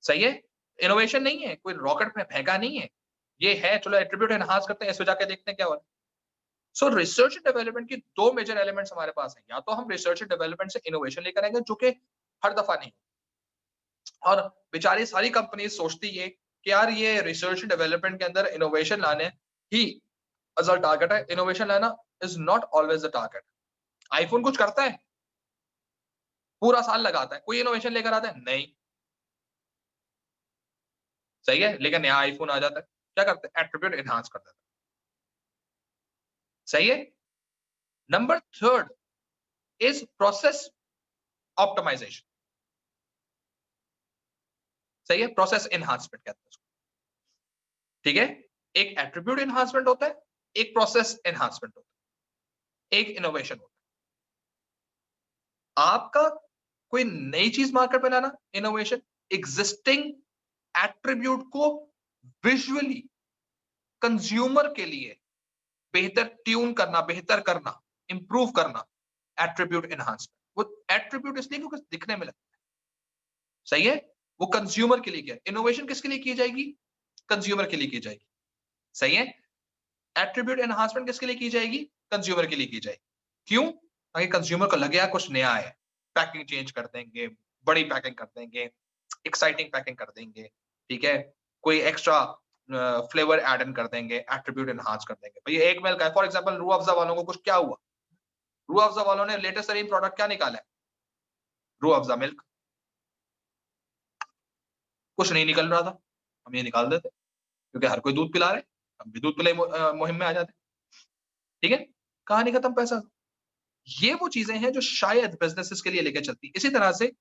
सही है। इनोवेशन नहीं है, कोई रॉकेट में फेंका नहीं है, ये है चलो एट्रीब्यूट एनहांस करते हैं, इस पे जाके देखते हैं क्या हो रहा है। सो रिसर्च एंड डेवलपमेंट की दो मेजर एलिमेंट्स हमारे पास हैं, या तो हम रिसर्च एंड डेवलपमेंट से इनोवेशन लेकर आएंगे, जो कि हर दफा नहीं, और बेचारी सारी कंपनी सोचती है कि यार ये रिसर्च एंड डेवलपमेंट के अंदर इनोवेशन लाने ही असल टारगेट है। इनोवेशन लाना is not always the target. IPhone कुछ करता है, पूरा साल लगाता है, कोई इनोवेशन लेकर आता है नहीं, सही है, लेकिन नया आईफोन आ जाता है, क्या करते हैं, एट्रीब्यूट एनहांस कर देता है, सही है। Number third is process optimization. सही है, प्रोसेस एनहांसमेंट कहते हैं उसको। ठीक है, एक एट्रीब्यूट एनहांसमेंट होता है, एक प्रोसेस एनहांसमेंट होता है, एक इनोवेशन होता है। आपका कोई नई चीज मार्केट में लाना इनोवेशन, एग्जिस्टिंग एट्रीब्यूट को विजुअली कंज्यूमर के लिए बेहतर ट्यून करना, बेहतर करना, इंप्रूव करना, एट्रीब्यूट एनहांसमेंट। वो एट्रीब्यूट इसलिए क्योंकि दिखने में लगता है। सही है, वो कंज्यूमर के लिए किया। इनोवेशन किसके लिए की जाएगी? कंज्यूमर के लिए की जाएगी। सही है, एट्रीब्यूट एनहांसमेंट किसके लिए की जाएगी? कंज्यूमर के लिए की जाएगी। क्यों? ताकि कंज्यूमर को लगे यार कुछ नया है, पैकिंग चेंज कर देंगे, बड़ी पैकिंग कर देंगे, एक्साइटिंग पैकिंग कर देंगे, ठीक है, कोई एक्स्ट्रा फ्लेवर ऐड इन कर देंगे, एट्रीब्यूट एनहांस कर देंगे। भैया एक मिल्क है, फॉर एग्जांपल रूह अफ़ज़ा वालों को कुछ क्या हुआ? रूह अफ़ज़ा वालों ने लेटेस्ट तरीन प्रोडक्ट क्या निकाला है? रूह अफ़ज़ा मिल्क। कुछ नहीं निकल रहा था, हम ये निकाल देते, क्योंकि हर कोई दूध पिला रहे, हम भी दूध पिलाई मुहिम में आ जाते। ठीक है, कहानी खत्म, पैसा। ये वो चीजें हैं जो शायद बिजनेसेस के लिए लेके चलती। इसी तरह से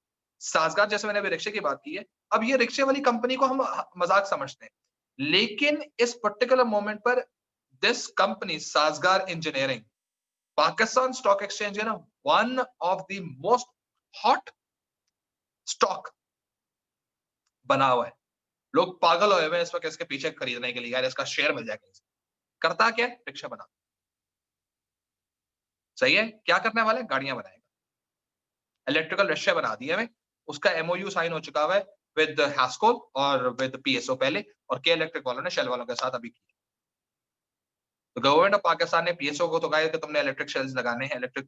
साजगार, जैसे मैंने अभी रिक्शे की बात की है, अब ये रिक्शे वाली कंपनी को हम मजाक समझते हैं, लेकिन इस पर्टिकुलर मोमेंट पर this company Sazgar engineering Pakistan stock exchange है ना, one of the most hot stock बना हुआ है। लोग पागल हुए हुए हैं इस वक्त इसके पीछे खरीदने के लिए, यार इसका शेयर मिल जाएगा। करता क्या है? रिक्शा बना। सही है, क्या करने वाले? गाड़ियां बनाएगा। इलेक्ट्रिकल रिक्शा बना दिए हमें, उसका एमओयू साइन हो चुका हुआ है विद हैस्कोल और विद पीएसओ पहले, और के इलेक्ट्रिक वालों ने शेल वालों के साथ अभी की। तो गवर्नमेंट ऑफ पाकिस्तान ने पीएसओ को तो कहा कि तुमने इलेक्ट्रिक शेल्स लगाने हैं, इलेक्ट्रिक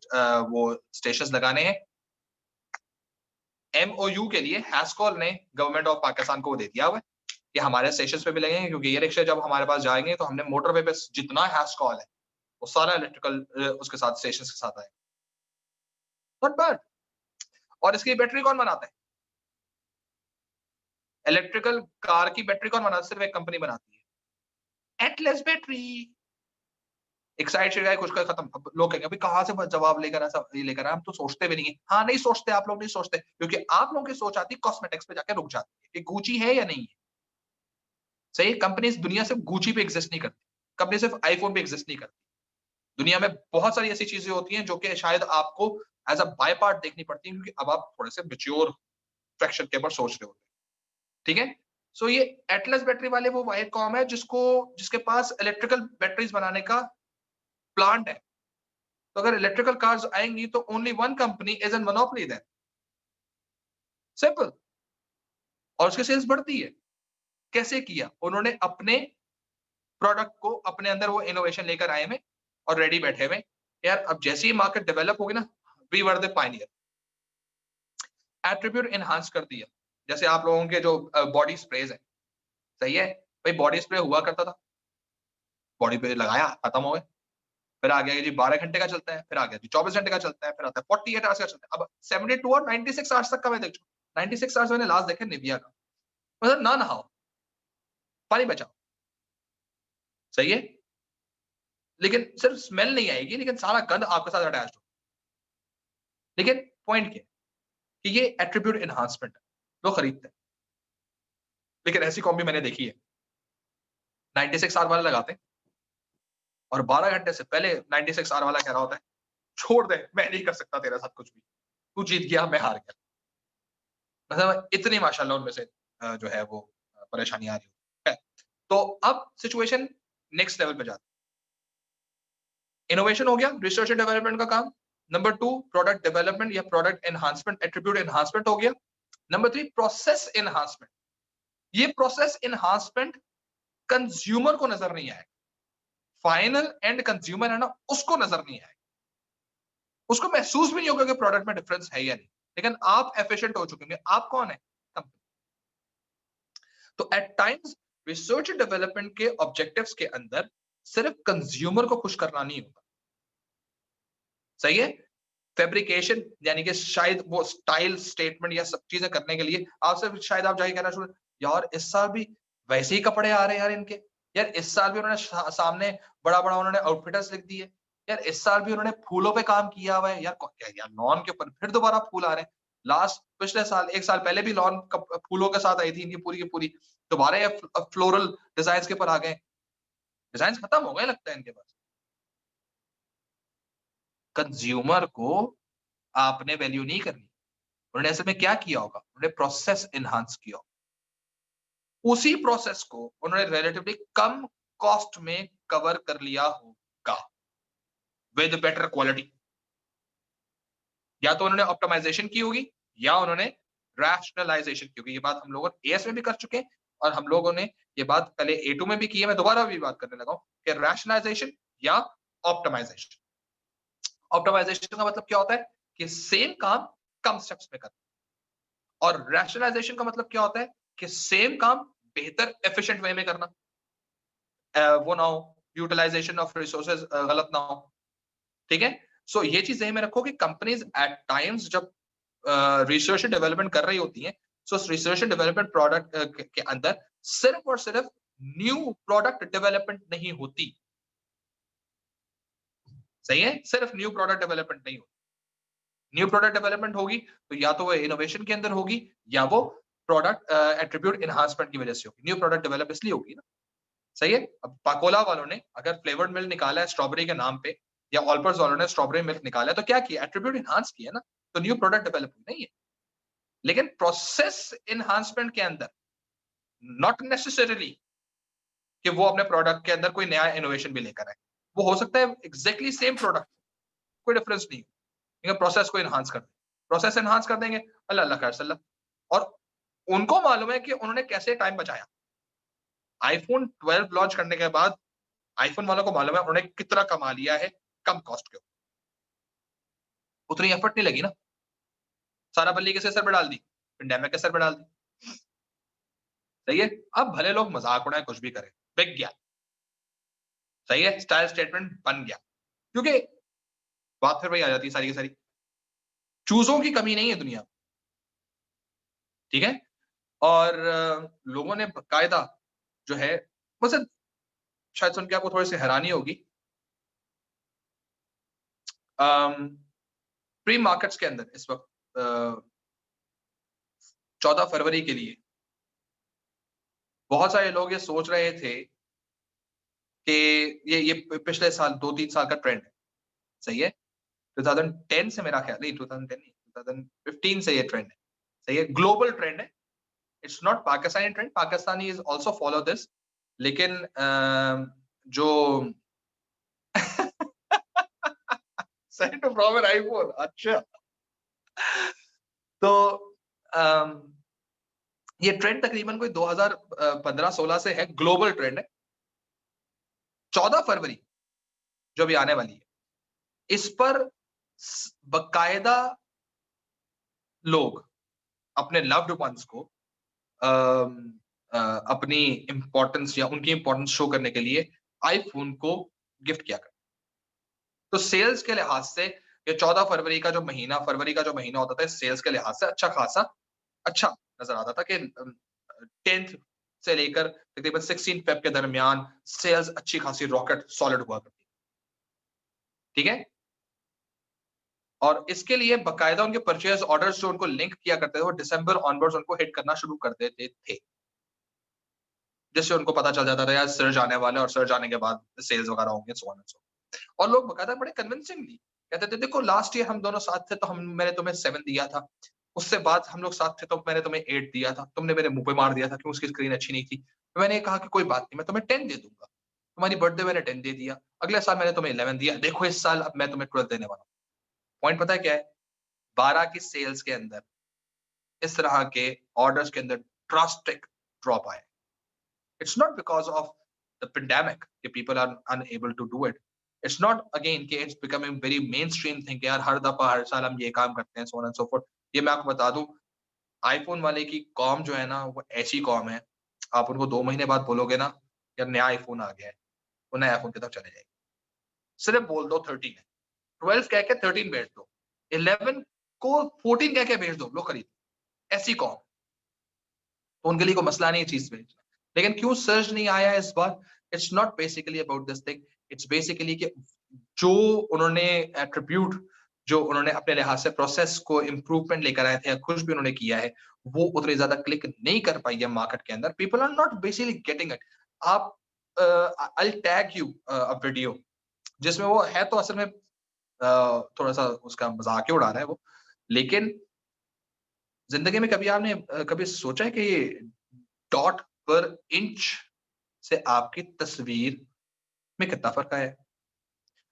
वो स्टेशंस लगाने हैं। एमओयू के लिए हैस्कोल ने गवर्नमेंट ऑफ पाकिस्तान को दे दिया हुआ है कि हमारे स्टेशंस पे भी लगेंगे, क्योंकि ये रिक्शे जब हमारे पास जाएंगे तो हमने मोटरवे पे जितना हैस्कोल है वो सारा इलेक्ट्रिकल उसके साथ स्टेशन के साथ आएगा। Not bad. और इसकी बैटरी कौन बनाता है? इलेक्ट्रिकल कार की बैटरी कौन बनाता है? सिर्फ एक कंपनी बनाती है, एटलस बैटरी। एक साइड से गए, कुछ का खत्म। अब लोग कहेंगे भाई कहां से जवाब लेकर ऐसा ये लेकर आए, हम तो सोचते भी नहीं है। हाँ, नहीं सोचते, आप लोग नहीं सोचते, क्योंकि आप लोगों की सोच आती कॉस्मेटिक्स पे जाकर रुक जाती है कि गुची है या नहीं है। सही, कंपनी इस दुनिया सिर्फ गुची पे एग्जिस्ट नहीं करती, कंपनी सिर्फ आईफोन पे एग्जिस्ट नहीं करती। दुनिया में बहुत सारी ऐसी चीजें होती हैं जो कि शायद आपको एज अ बाय पार्ट देखनी पड़ती है, क्योंकि अब आप थोड़े से मेच्योर फ्रैक्शन के ऊपर सोच रहे होते हैं। ठीक है, सो ये एटलस बैटरी वाले वो वाहिद कौम है जिसके पास इलेक्ट्रिकल बैटरीज बनाने का प्लांट है। तो अगर इलेक्ट्रिकल कार्स आएंगी तो only one company is an monopoly then, simple. और उसकी सेल्स बढ़ती है। कैसे किया? उन्होंने अपने प्रोडक्ट को अपने अंदर वो इनोवेशन लेकर आए में और रेडी बैठे हुए यार। अब जैसे ही मार्केट डेवलप होगी ना, we were the pioneer. Attribute enhance कर दिया, जैसे आप लोगों के जो बॉडी स्प्रेज है। सही है भाई, बॉडी स्प्रे हुआ करता था, बॉडी पे लगाया, खत्म हो गए। फिर आ गया जी 12 घंटे का चलता है, फिर आ गया जी 24 घंटे का चलता है, फिर आता है 48 आवर्स का चलता है। अब 72 और 96 आवर्स तक का मैं देख चुका। 96 आवर्स मैंने लास्ट देखे निविया का, मतलब ना नहाओ, पानी बचाओ। सही है, लेकिन सिर्फ स्मेल नहीं आएगी, लेकिन सारा गंद आपके साथ अटैच हो। लेकिन पॉइंट क्या है कि ये एट्रीब्यूट एनहांसमेंट है, लोग खरीदते हैं। लेकिन ऐसी कॉम्बी मैंने देखी है, 96 आवर वाला लगाते हैं और 12 घंटे से पहले 96 आवर वाला कह रहा होता है छोड़ दे, मैं नहीं कर सकता तेरे साथ कुछ भी, तू जीत गया, मैं हार गया। मतलब इतनी माशाल्लाह उनमें से जो है वो परेशानी आ रही है। तो अब सिचुएशन नेक्स्ट लेवल पे जाती है। इनोवेशन हो गया, रिसर्च एंड डेवलपमेंट का काम। नंबर 2 प्रोडक्ट डेवलपमेंट या प्रोडक्ट एनहांसमेंट, एट्रीब्यूट एनहांसमेंट हो गया। Number 3 process enhancement. ये प्रोसेस एनहांसमेंट कंज्यूमर को नजर नहीं आएगा, फाइनल एंड कंज्यूमर है ना, उसको नजर नहीं आएगा, उसको महसूस भी नहीं होगा कि प्रोडक्ट में डिफरेंस है या नहीं। लेकिन आप एफिशिएंट हो चुके हैं। आप कौन है? कंपनी। तो at times research and development के ऑब्जेक्टिव्स के अंदर सिर्फ कंज्यूमर को खुश करना नहीं होता। सही है, फैब्रिकेशन यानी कि शायद वो स्टाइल स्टेटमेंट या सब चीजें करने के लिए आप सिर्फ शायद आप जाके कहना शुरू, यार इस साल भी वैसे ही कपड़े आ रहे हैं यार इनके, यार इस साल भी उन्होंने सामने बड़ा बड़ा उन्होंने आउटफिटर्स लिख दिए, यार इस साल भी उन्होंने फूलों पे काम किया हुआ है यार, क्या यार लॉन के ऊपर फिर दोबारा फूल आ रहे हैं। लास्ट पिछले साल, एक साल पहले भी लॉन फूलों के साथ आई थी इनकी पूरी की पूरी, दोबारा ये फ्लोरल डिजाइन के ऊपर आ गए। डिजाइन खत्म हो गए लगता है इनके पास। कंज्यूमर को आपने वैल्यू नहीं करनी, उन्होंने ऐसे में क्या किया होगा, उन्होंने प्रोसेस एनहांस किया होगा। उसी प्रोसेस को उन्होंने रिलेटिवली कम कॉस्ट में कवर कर लिया होगा विद बेटर क्वालिटी। या तो उन्होंने ऑप्टिमाइजेशन की होगी या उन्होंने रैशनलाइजेशन की होगी। ये बात हम लोगों ने एएस में भी कर चुके हैं और हम लोगों ने ये बात पहले ए2 में भी की है, मैं दोबारा भी बात करने लगा हूं कि रैशनलाइजेशन या ऑप्टिमाइजेशन। ऑप्टिमाइजेशन का मतलब क्या होता है कि सेम काम कम स्टेप्स में करना, और रैशनलाइजेशन का मतलब क्या होता है कि सेम काम बेहतर एफिशिएंट वे में करना, वो ना हो यूटिलाइजेशन ऑफ रिसोर्सेज गलत ना हो। ठीक है, सो ये चीज ध्यान में रखो कि कंपनीज एट टाइम्स जब रिसर्च एंड डेवलपमेंट कर रही होती हैं, सो रिसर्च एंड डेवलपमेंट प्रोडक्ट के अंदर सिर्फ और सिर्फ न्यू प्रोडक्ट डेवलपमेंट नहीं होती। सही है, सिर्फ न्यू प्रोडक्ट डेवलपमेंट नहीं होती। न्यू प्रोडक्ट डेवलपमेंट होगी तो या तो वो इनोवेशन के अंदर होगी या वो प्रोडक्ट एट्रीब्यूट एनहांसमेंट की वजह से होगी। न्यू प्रोडक्ट डेवलप इसलिए होगी ना। सही है, अब पाकोला वालों ने अगर फ्लेवर्ड मिल्क निकाला है स्ट्रॉबेरी के नाम पे, या ऑल्पर्स वालों ने स्ट्रॉबेरी मिल्क निकाला है, तो क्या किया, एट्रीब्यूट एनहांस किया ना, तो न्यू प्रोडक्ट डेवलप नहीं है। लेकिन प्रोसेस एनहांसमेंट के अंदर नॉट नेसेसरीली कि वो अपने प्रोडक्ट के अंदर कोई नया इनोवेशन भी लेकर आए, वो हो सकता है एग्जैक्टली सेम प्रोडक्ट, कोई डिफरेंस नहीं, लेकिन प्रोसेस को एनहांस कर दें। प्रोसेस एनहांस कर देंगे, अल्लाह अल्लाह खैर सल्लाह। और उनको मालूम है कि उन्होंने कैसे टाइम बचाया। आईफोन 12 लॉन्च करने के बाद आईफोन वालों को मालूम है उन्होंने कितना कमा लिया है कम कॉस्ट के ऊपर। उतनी एफर्ट नहीं लगी ना, सारा बल्ली किसके सर पे डाल दी, पेंडेमिक के सर पे डाल दी। सही है, अब भले लोग मजाक उड़ाएं कुछ भी करें, बिक गया। सही है, स्टाइल स्टेटमेंट बन गया, क्योंकि बात फिर वही आ जाती है सारी की सारी, चूजों की कमी नहीं है दुनिया। ठीक है, और लोगों ने बाकायदा जो है, वैसे शायद सुन के आपको थोड़ी सी हैरानी होगी, प्री मार्केट्स के अंदर इस वक्त 14 फरवरी के लिए बहुत सारे लोग ये सोच रहे थे कि ये पिछले साल 2-3 साल का ट्रेंड है। सही है, 2010 से मेरा ख्याल नहीं, 2010 नहीं, 2015 से ये ट्रेंड है। सही है, ग्लोबल ट्रेंड है, it's not Pakistani trend, Pakistani is also follow this, लेकिन जो सेंड फ्रॉम एन आईफोन, अच्छा। तो ये ट्रेंड तकरीबन कोई 2015-16 से है, ग्लोबल ट्रेंड है। 14 फरवरी जो भी आने वाली है, इस पर बकायदा लोग अपने लव्ड वंस को अपनी इंपॉर्टेंस या उनकी इंपॉर्टेंस शो करने के लिए आईफोन को गिफ्ट किया करते। तो सेल्स के लिहाज से ये 14 फरवरी का जो महीना, फरवरी का जो महीना होता था, सेल्स के लिहाज से अच्छा खासा अच्छा नजर आता था कि 10th से लेकर तकरीबन 16 फेब के दरमियान सेल्स अच्छी खासी रॉकेट सॉलिड हुआ करती। ठीक है, और इसके लिए बकायदा उनके परचेज ऑर्डर्स जो उनको लिंक किया करते थे, वो दिसंबर ऑनवर्ड्स उनको हिट करना शुरू कर देते थे, जिससे उनको पता चल जाता था यार सर्ज आने वाला है, और सर्ज आने के बाद सेल्स वगैरह होंगे, सो ऑन एंड सो। और लोग बकायदा बड़े कन्विंसिंगली कहते थे, देखो लास्ट ईयर हम दोनों साथ थे तो मैंने तुम्हें 7 दिया था, उससे बाद हम लोग साथ थे तो मैंने तुम्हें 8 दिया था, तुमने मेरे मुंह पे मार दिया था कि उसकी स्क्रीन अच्छी नहीं थी, तो मैंने कहा कि कोई बात नहीं, मैं तुम्हें 10 दे दूंगा। तुम्हारी बर्थडे मैंने 10 दे दिया, अगले साल मैंने तुम्हें 11 दिया, देखो इस साल अब मैं तुम्हें 12 देने वाला हूँ। पॉइंट पता है क्या है, 12 की सेल्स के अंदर इस तरह के ऑर्डर्स के अंदर ड्रास्टिक ड्रॉप आए। It's not because of the pandemic that people are unable to do it. It's not again कि it's becoming very mainstream thing कि यार हर दफा हर साल हम ये काम करते हैं, so on and so forth। ये मैं आपको बता दूं, आईफोन वाले की कॉम जो है ना, वो ऐसी कॉम है, आप उनको 2 महीने बाद बोलोगे ना यार नया आईफोन आ गया है, वो नया आईफोन की तरफ चले जाएंगे। सिर्फ बोल दो 13 है, 12 कह के 13 भेज दो, 11 को 14 कह के भेज दो, लो खरीद। ऐसी कॉम, तो उनके लिए कोई मसला नहीं है चीज बेचना। लेकिन क्यों सर्ज नहीं आया इस बार, it's not basically about this thing, it's basically कि जो उन्होंने एट्रीब्यूट जो उन्होंने अपने लिहाज से प्रोसेस को इम्प्रूवमेंट लेकर आए थे या कुछ भी उन्होंने किया है, वो उतनी ज्यादा क्लिक नहीं कर पाई है मार्केट के अंदर. People are not basically getting it. आप I tag you a video जिसमें वो है तो असल में थोड़ा सा उसका मजाक ही उड़ा रहा है वो, लेकिन जिंदगी में कभी आपने कभी सोचा है कि ये डॉट पर इंच से आपकी तस्वीर में कितना फर्क आया है?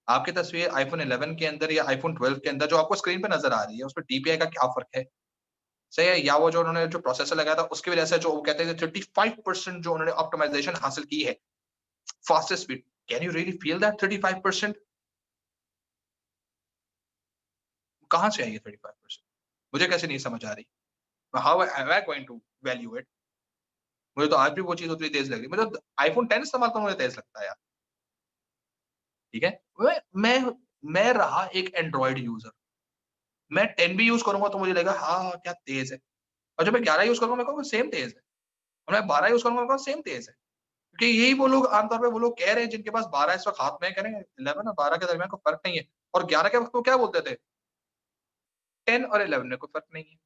आपकी तस्वीर आईफोन 11 के अंदर या आईफोन 12 के अंदर जो आपको स्क्रीन पे नजर आ रही है, उसमें डीपीआई का क्या फर्क है? सही है? या वो जो उन्होंने जो प्रोसेसर लगाया था उसकी वजह से जो वो कहते हैं 35% जो उन्होंने ऑप्टिमाइजेशन हासिल की है, fastest speed. Can you really feel that 35%? कहाँ से आई है 35%? मुझे कैसे नहीं समझ आ रही? How am I going to value it? मुझे तो आज भी वो चीज उतनी तेज लग रही है. मुझे तो आईफोन 10 इस्तेमाल करना मुझे तेज लगता है यार. ठीक है? मैं रहा एक एंड्रॉइड यूजर. मैं 10 भी यूज करूंगा तो मुझे लगेगा हाँ क्या तेज है, और जब मैं 11 यूज करूंगा मेरे को सेम तेज है, और मैं 12 यूज करूंगा मेरे को सेम तेज है. क्योंकि यही वो लोग आमतौर पे वो लोग कह रहे हैं जिनके पास 12 इस वक्त हाथ में, कह रहे हैं 11 और 12 के दरमियान कोई फर्क नहीं है, और 11 के वक्त वो क्या बोलते थे, 10 और 11 में कोई फर्क नहीं है.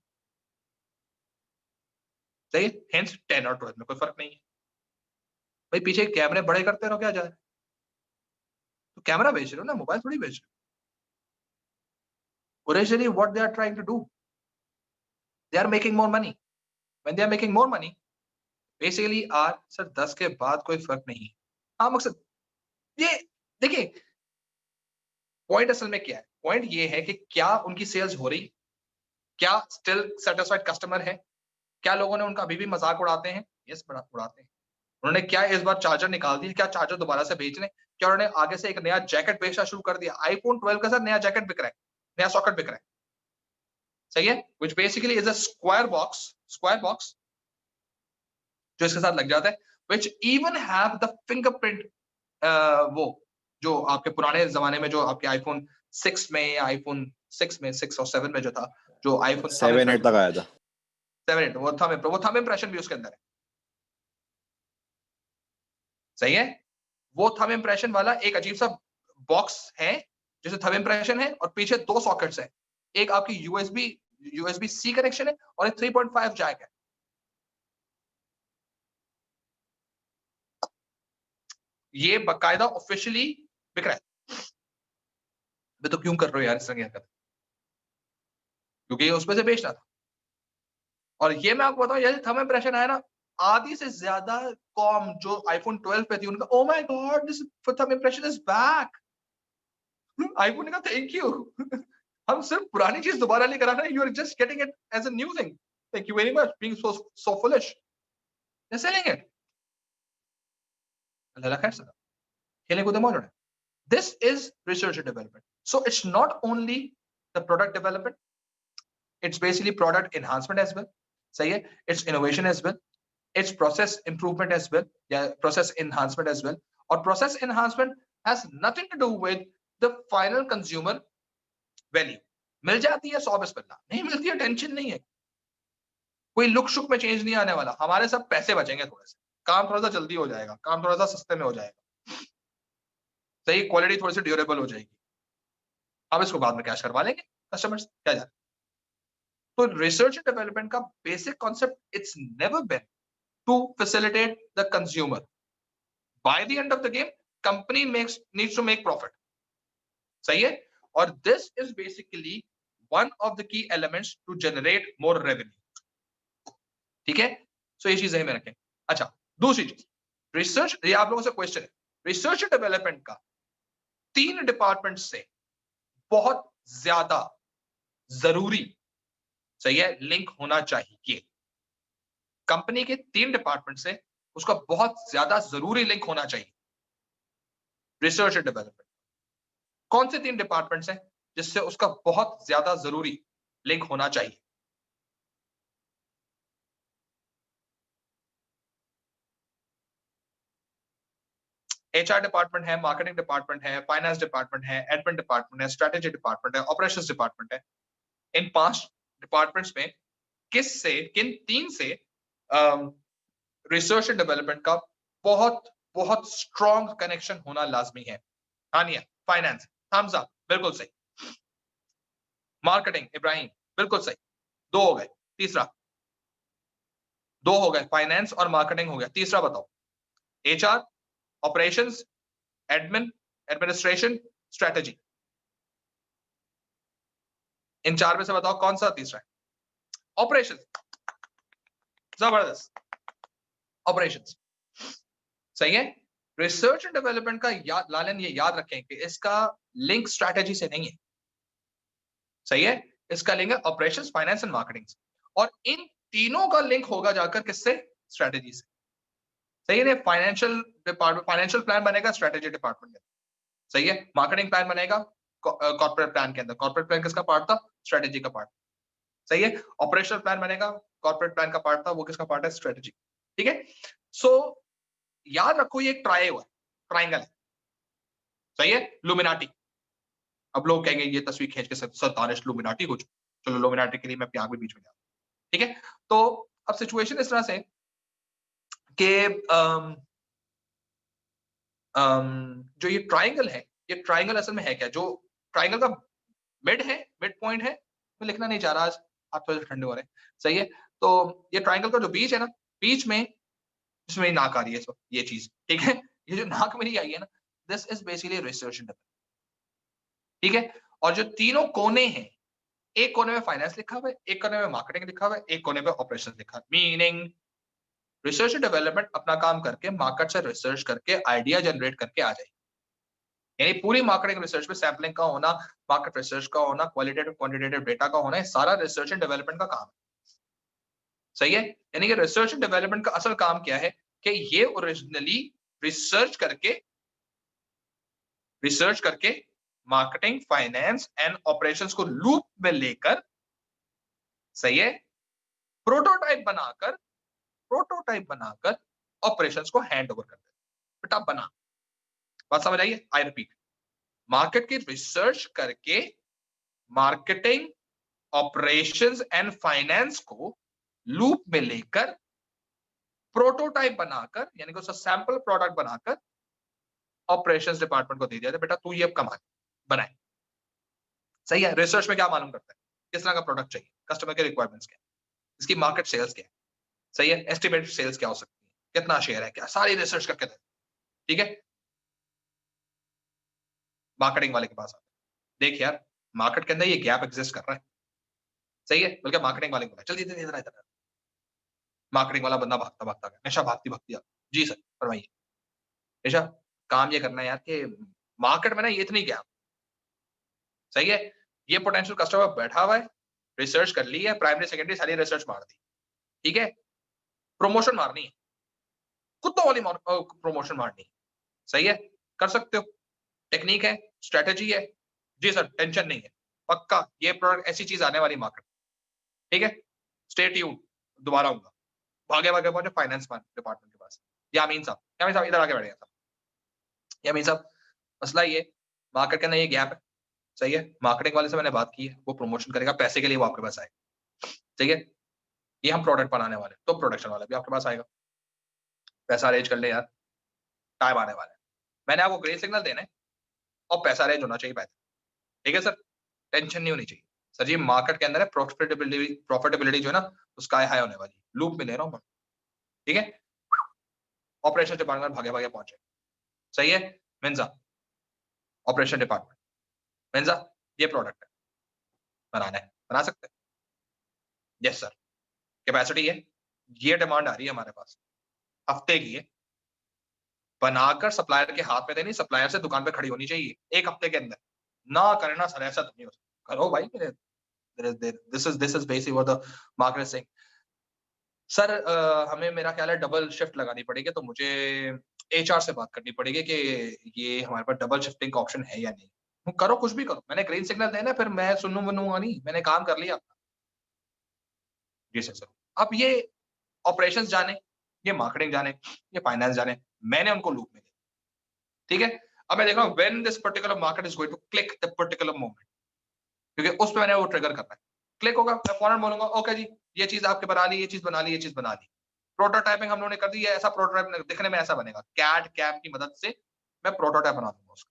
सही है? हेंस 10 और 12 में कोई फर्क नहीं है. भाई पीछे कैमरे बड़े करते रहो, क्या जा रहा है? तो कैमरा बेच रहे हो ना, मोबाइल थोड़ी बेच रहे हो. Originally what they are trying to do, they are making more money. When they are making more money, basically आज सर 10 के बाद कोई फर्क नहीं है. हाँ मकसद ये देखिए, पॉइंट असल में क्या है? पॉइंट ये है कि क्या उनकी सेल्स हो रही, क्या स्टिल सेटिस्फाइड कस्टमर है, क्या लोगों ने उनका अभी भी मजाक उड़ाते हैं? यस, उड़ाते हैं. उन्होंने क्या इस बार चार्जर निकाल दी, क्या चार्जर दोबारा से बेच रहे हैं, क्या उन्होंने आगे से एक नया जैकेट बेचना शुरू कर दिया? आईफोन 12 का सर नया जैकेट बिक रहा है, नया सॉकेट बिक रहा है. सही है? Which basically is a square box जो इसके साथ लग जाता है, which even have the fingerprint. वो जो आपके पुराने जमाने में जो आपके आईफोन 6 में या आईफोन 6 में 6 और 7 में जो था, जो आईफोन 7 8 तक आया था. 7 वो थंब इंप्रेशन भी उसके अंदर है. सही है? वो थंब इंप्रेशन वाला एक अजीब सा बॉक्स है जिसे थंब इंप्रेशन है, और पीछे दो सॉकेट्स है. एक आपकी यूएसबी सी कनेक्शन है और एक 3.5 जैक है. ये बकायदा ऑफिशियली बिक रहा है. मैं तो क्यों कर रहे हो यार इस तरह की हरकत? क्योंकि ये उसमें से बेचना था. और ये मैं आपको बताऊं, ये थंब इंप्रेशन आया ना, आधी से ज्यादा कॉम जो आईफोन 12 पे थी उनका oh my God this thumb impression is back. IPhone ने कहा थैंक यू. हम सिर्फ पुरानी चीज दोबारा लेकर आ रहे हैं, you are just getting it as a new thing. Thank you very much being so foolish. They selling it. अल्लाह खैर सदा खेलने कूदे मौज उड़ाए. This is research and development. So it's not only the product development, it's basically product enhancement as well. सही है? It's innovation as well. It's process improvement as well. Yeah, process enhancement as well. और process enhancement has nothing to do with the final consumer value. मिल जाती है 100 बिस्मिल्लाह, नहीं मिलती है tension नहीं है. कोई लुक शुक में चेंज नहीं आने वाला. हमारे सब पैसे बचेंगे थोड़े से, काम थोड़ा सा जल्दी हो जाएगा, काम थोड़ा सा सस्ते में हो जाएगा. सही, क्वालिटी थोड़ी सी ड्यूरेबल हो जाएगी. अब इसको बाद में कैश करवा लेंगे कस्टमर्स, क्या जाए. तो रिसर्च एंड डेवलपमेंट का basic concept it's never been to facilitate the consumer. By the end of the game company needs to make profit. सही है? और this is basically one of the key elements to generate more revenue. ठीक है? सो ये चीजें में रखें. अच्छा, दूसरी चीज रिसर्च, ये आप लोगों से क्वेश्चन है. रिसर्च एंड डेवलपमेंट का 3 डिपार्टमेंट से बहुत ज्यादा जरूरी, सही है, लिंक होना चाहिए. कंपनी के 3 डिपार्टमेंट से उसका बहुत ज्यादा जरूरी लिंक होना चाहिए. रिसर्च एंड डेवलपमेंट कौन से 3 डिपार्टमेंट्स हैं जिससे उसका बहुत ज्यादा जरूरी लिंक होना चाहिए? एचआर डिपार्टमेंट है, मार्केटिंग डिपार्टमेंट है, फाइनेंस डिपार्टमेंट है, एडमिन डिपार्टमेंट है, स्ट्रेटेजी डिपार्टमेंट है, ऑपरेशंस डिपार्टमेंट है. इन 5 डिपार्टमेंट्स में किन 3 से रिसर्च एंड डेवलपमेंट का बहुत बहुत स्ट्रॉन्ग कनेक्शन होना लाजमी है? हाँ नहीं है? फाइनेंस, थम्स अप, बिल्कुल सही। मार्केटिंग, इब्राहिम, बिल्कुल सही, 2 हो गए। तीसरा, 2 हो गए, फाइनेंस और मार्केटिंग हो गया। तीसरा बताओ, HR, operations, admin, administration, strategy. इन 4 में से बताओ कौन सा तीसरा है? ऑपरेशंस, जबरदस्त, ऑपरेशंस सही है। रिसर्च एंड डेवलपमेंट का याद, लालन ये याद रखें कि इसका लिंक स्ट्रैटेजी से नहीं है, सही है। इसका लिंक है ऑपरेशंस, फाइनेंस एंड मार्केटिंग से, और इन तीनों का लिंक होगा जाकर किससे? स्ट्रैटेजी से, सही है। फाइनेंशियल डिपार्टमेंट, फाइनेंशियल प्लान बनेगा स्ट्रैटेजी डिपार्टमेंट में, सही है। मार्केटिंग प्लान बनेगा कॉर्पोरेट प्लान के अंदर, कॉर्पोरेट प्लान किसका पार्ट था? स्ट्रैटेजी का पार्ट, सही है। ऑपरेशनल प्लान बनेगा, कॉर्पोरेट प्लान का पार्ट था, वो किसका पार्ट है? स्ट्रैटेजी, ठीक है। सो याद रखो ये एक ट्राइंगल है, सही है। लुमिनाटी, अब लोग कहेंगे ये तस्वीर खींच के सर दानिश लुमिनाटी हो चुका, चलो लुमिनाटी के लिए मैं प्यार भी बीच में डाल, ठीक है। तो अब सिचुएशन इस तरह से कि जो ये ट्राइंगल है, ये ट्राइंगल असल में है क्या? जो ट्राइंगल का मिड है, मिड पॉइंट है, मैं लिखना नहीं चाह रहा आज, आप थोड़े ठंडे हो रहे हैं, सही है। तो ये ट्राइंगल का जो बीच है ना, बीच में जिसमें मेरी नाक आ रही है इस वक्त, ये चीज, ठीक है। ये जो नाक मेरी आई है ना, this is basically research and, ठीक है। और जो तीनों कोने हैं, एक कोने में फाइनेंस लिखा हुआ है, एक कोने में मार्केटिंग लिखा हुआ है, एक कोने में ऑपरेशन लिखा है। मीनिंग रिसर्च एंड डेवलपमेंट अपना काम करके मार्केट से रिसर्च करके आइडिया जनरेट करके आ जाए, यानी पूरी मार्केटिंग रिसर्च में सैम्पलिंग का होना, मार्केट रिसर्च का होना, क्वालिटेटिव क्वांटिटेटिव डेटा का होना, ये सारा रिसर्च एंड डेवलपमेंट का काम है, सही है। यानी कि रिसर्च एंड डेवलपमेंट का असल काम क्या है कि ये ओरिजिनली रिसर्च करके मार्केटिंग, फाइनेंस एंड ऑपरेशंस को लूप में लेकर, सही है, प्रोटोटाइप बनाकर ऑपरेशंस को हैंड ओवर कर दे। बेटा बना, बात समझ आई है? आई रिपीट, मार्केट की रिसर्च करके मार्केटिंग, ऑपरेशंस एंड फाइनेंस को लूप में लेकर प्रोटोटाइप बनाकर, यानी कि उसका सैंपल प्रोडक्ट बनाकर ऑपरेशंस डिपार्टमेंट को दे दिया था, बेटा तू ये अब कमा बनाए, सही है। रिसर्च में क्या मालूम करता है? किस तरह का प्रोडक्ट चाहिए, कस्टमर के रिक्वायरमेंट्स क्या है, इसकी मार्केट सेल्स क्या है, सही है, एस्टिमेटेड सेल्स क्या हो सकती है, कितना शेयर है, क्या, सारी रिसर्च करके दे, ठीक है। मार्केटिंग वाले के पास आते, देख यार मार्केट के अंदर ये गैप एग्जिस्ट कर रहा है, सही है, बल्कि मार्केटिंग वाले को बोला चल इधर इधर इधर। मार्केटिंग वाला बंदा भागता भागता गया, निशा भागती भागती आ, जी सर फरमाइए। निशा, काम ये करना है यार कि मार्केट में ना ये इतनी गैप, सही है, ये पोटेंशियल कस्टमर बैठा हुआ है, रिसर्च कर ली है, प्राइमरी सेकेंडरी सारी रिसर्च मार दी, ठीक है, प्रमोशन मारनी है, कुत्तों वाली प्रमोशन मारनी है, सही है, कर सकते हो, टेक्निक है, स्ट्रेटेजी है, जी सर टेंशन नहीं है, पक्का ये प्रोडक्ट ऐसी चीज आने वाली मार्केट, ठीक है, स्टे ट्यून, दोबारा आऊंगा। भागे भागे पहुंचे फाइनेंस डिपार्टमेंट के पास, यामीन साहब, यामीन साहब इधर आके बैठ गया साहब, यामीन साहब मसला ये मार्केट के अंदर ये गैप है, सही है, मार्केटिंग वाले से मैंने बात की है, वो प्रमोशन करेगा, पैसे के लिए वो आपके पास आएगा, ठीक है, ये हम प्रोडक्ट बनाने वाले, तो प्रोडक्शन वाला भी आपके पास आएगा, पैसा अरेंज कर ले यार, टाइम आने वाला है, मैंने आपको ग्रीन सिग्नल देना है और पैसा अरेंज होना चाहिए पहले, ठीक है सर, टेंशन नहीं होनी चाहिए सर जी, मार्केट के अंदर है, प्रॉफिटेबिलिटी जो है ना वो स्काई हाई होने वाली, लूप में ले रहा हूं मैं, ठीक है। ऑपरेशन डिपार्टमेंट भागे भागे पहुंचे, सही है, मिंजा ऑपरेशन डिपार्टमेंट, मिंजा ये प्रोडक्ट है, बनाना है, बना सकते हैं, यस सर, कैपेसिटी है, ये डिमांड आ रही है हमारे पास, हफ्ते की है, बनाकर सप्लायर के हाथ में देनी, सप्लायर से दुकान पे खड़ी होनी चाहिए एक हफ्ते के अंदर, ना करना सर ऐसा तो नहीं हो सकता, करो भाई मेरे, this is basic what the market is saying. Sir हमें मेरा ख्याल है डबल शिफ्ट लगानी पड़ेगी, तो मुझे एचआर से बात करनी पड़ेगी कि ये हमारे पास डबल शिफ्टिंग का ऑप्शन है या नहीं। करो कुछ भी करो, मैंने ग्रीन सिग्नल देना, फिर मैं सुनू वनूंगा नहीं, मैंने काम कर लिया अपना। जी सर सर, अब ये ऑपरेशंस जाने, ये मार्केटिंग जाने, ये फाइनेंस जाने, मैंने उनको लूप में लिया, ठीक है। अब मैं देख रहा हूँ when this particular market is going to click the particular moment, क्योंकि उस पे मैंने वो ट्रिगर करना है, क्लिक होगा मैं फौरन बोलूंगा ओके जी ये चीज आपके बना ली, ये चीज बना ली, ये चीज बना ली, प्रोटोटाइपिंग हम लोगों ने कर दी है, ऐसा प्रोटोटाइप दिखने में ऐसा बनेगा, कैड कैम की मदद से मैं प्रोटोटाइप बना दूंगा उसका,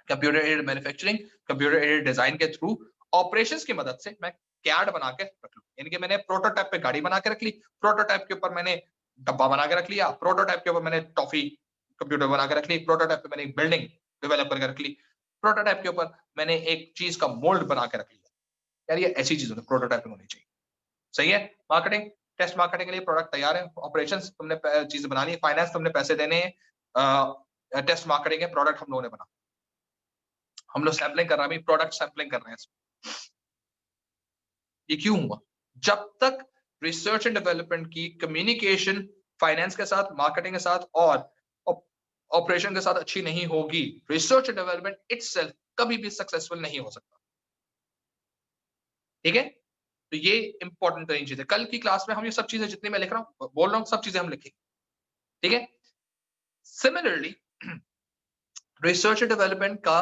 computer aided manufacturing, computer aided design के थ्रू ऑपरेशंस की मदद से मैं कैड बना के रख लूं। यानी कि मैंने प्रोटोटाइप पे गाड़ी बना के रख ली, प्रोटोटाइप के ऊपर मैंने डब्बा बना के रख लिया, प्रोटोटाइप के ऊपर मैंने टॉफी कंप्यूटर बना के रख ली, प्रोटोटाइप पे मैंने एक बिल्डिंग डेवलप करके रख ली, प्रोटोटाइप के ऊपर मैंने एक चीज का मोल्ड बना के रख लिया। यार ये ऐसी चीज प्रोटोटाइपिंग होनी चाहिए। सही है। मार्केटिंग, टेस्ट मार्केटिंग के लिए प्रोडक्ट तैयार है, ऑपरेशंस तुमने चीज बनानी है, फाइनेंस तुमने पैसे देने हैं, टेस्ट मार्केटिंग है, प्रोडक्ट हम लोगों ने बना, हम लोग सैम्पलिंग कर रहे हैं, प्रोडक्ट सैम्पलिंग कर रहे हैं। ये क्यों हुआ? जब तक रिसर्च एंड डेवलपमेंट की कम्युनिकेशन फाइनेंस के साथ, मार्केटिंग के साथ और ऑपरेशन के साथ अच्छी नहीं होगी, रिसर्च एंड डेवलपमेंट इटसेल्फ कभी भी सक्सेसफुल नहीं हो सकता। ठीक है, तो ये इंपॉर्टेंट चीज है। कल की क्लास में हम ये सब चीजें जितनी मैं लिख रहा हूं, बोल रहा हूं, सब चीजें हम लिखेंगे। ठीक है। सिमिलरली रिसर्च एंड डेवलपमेंट का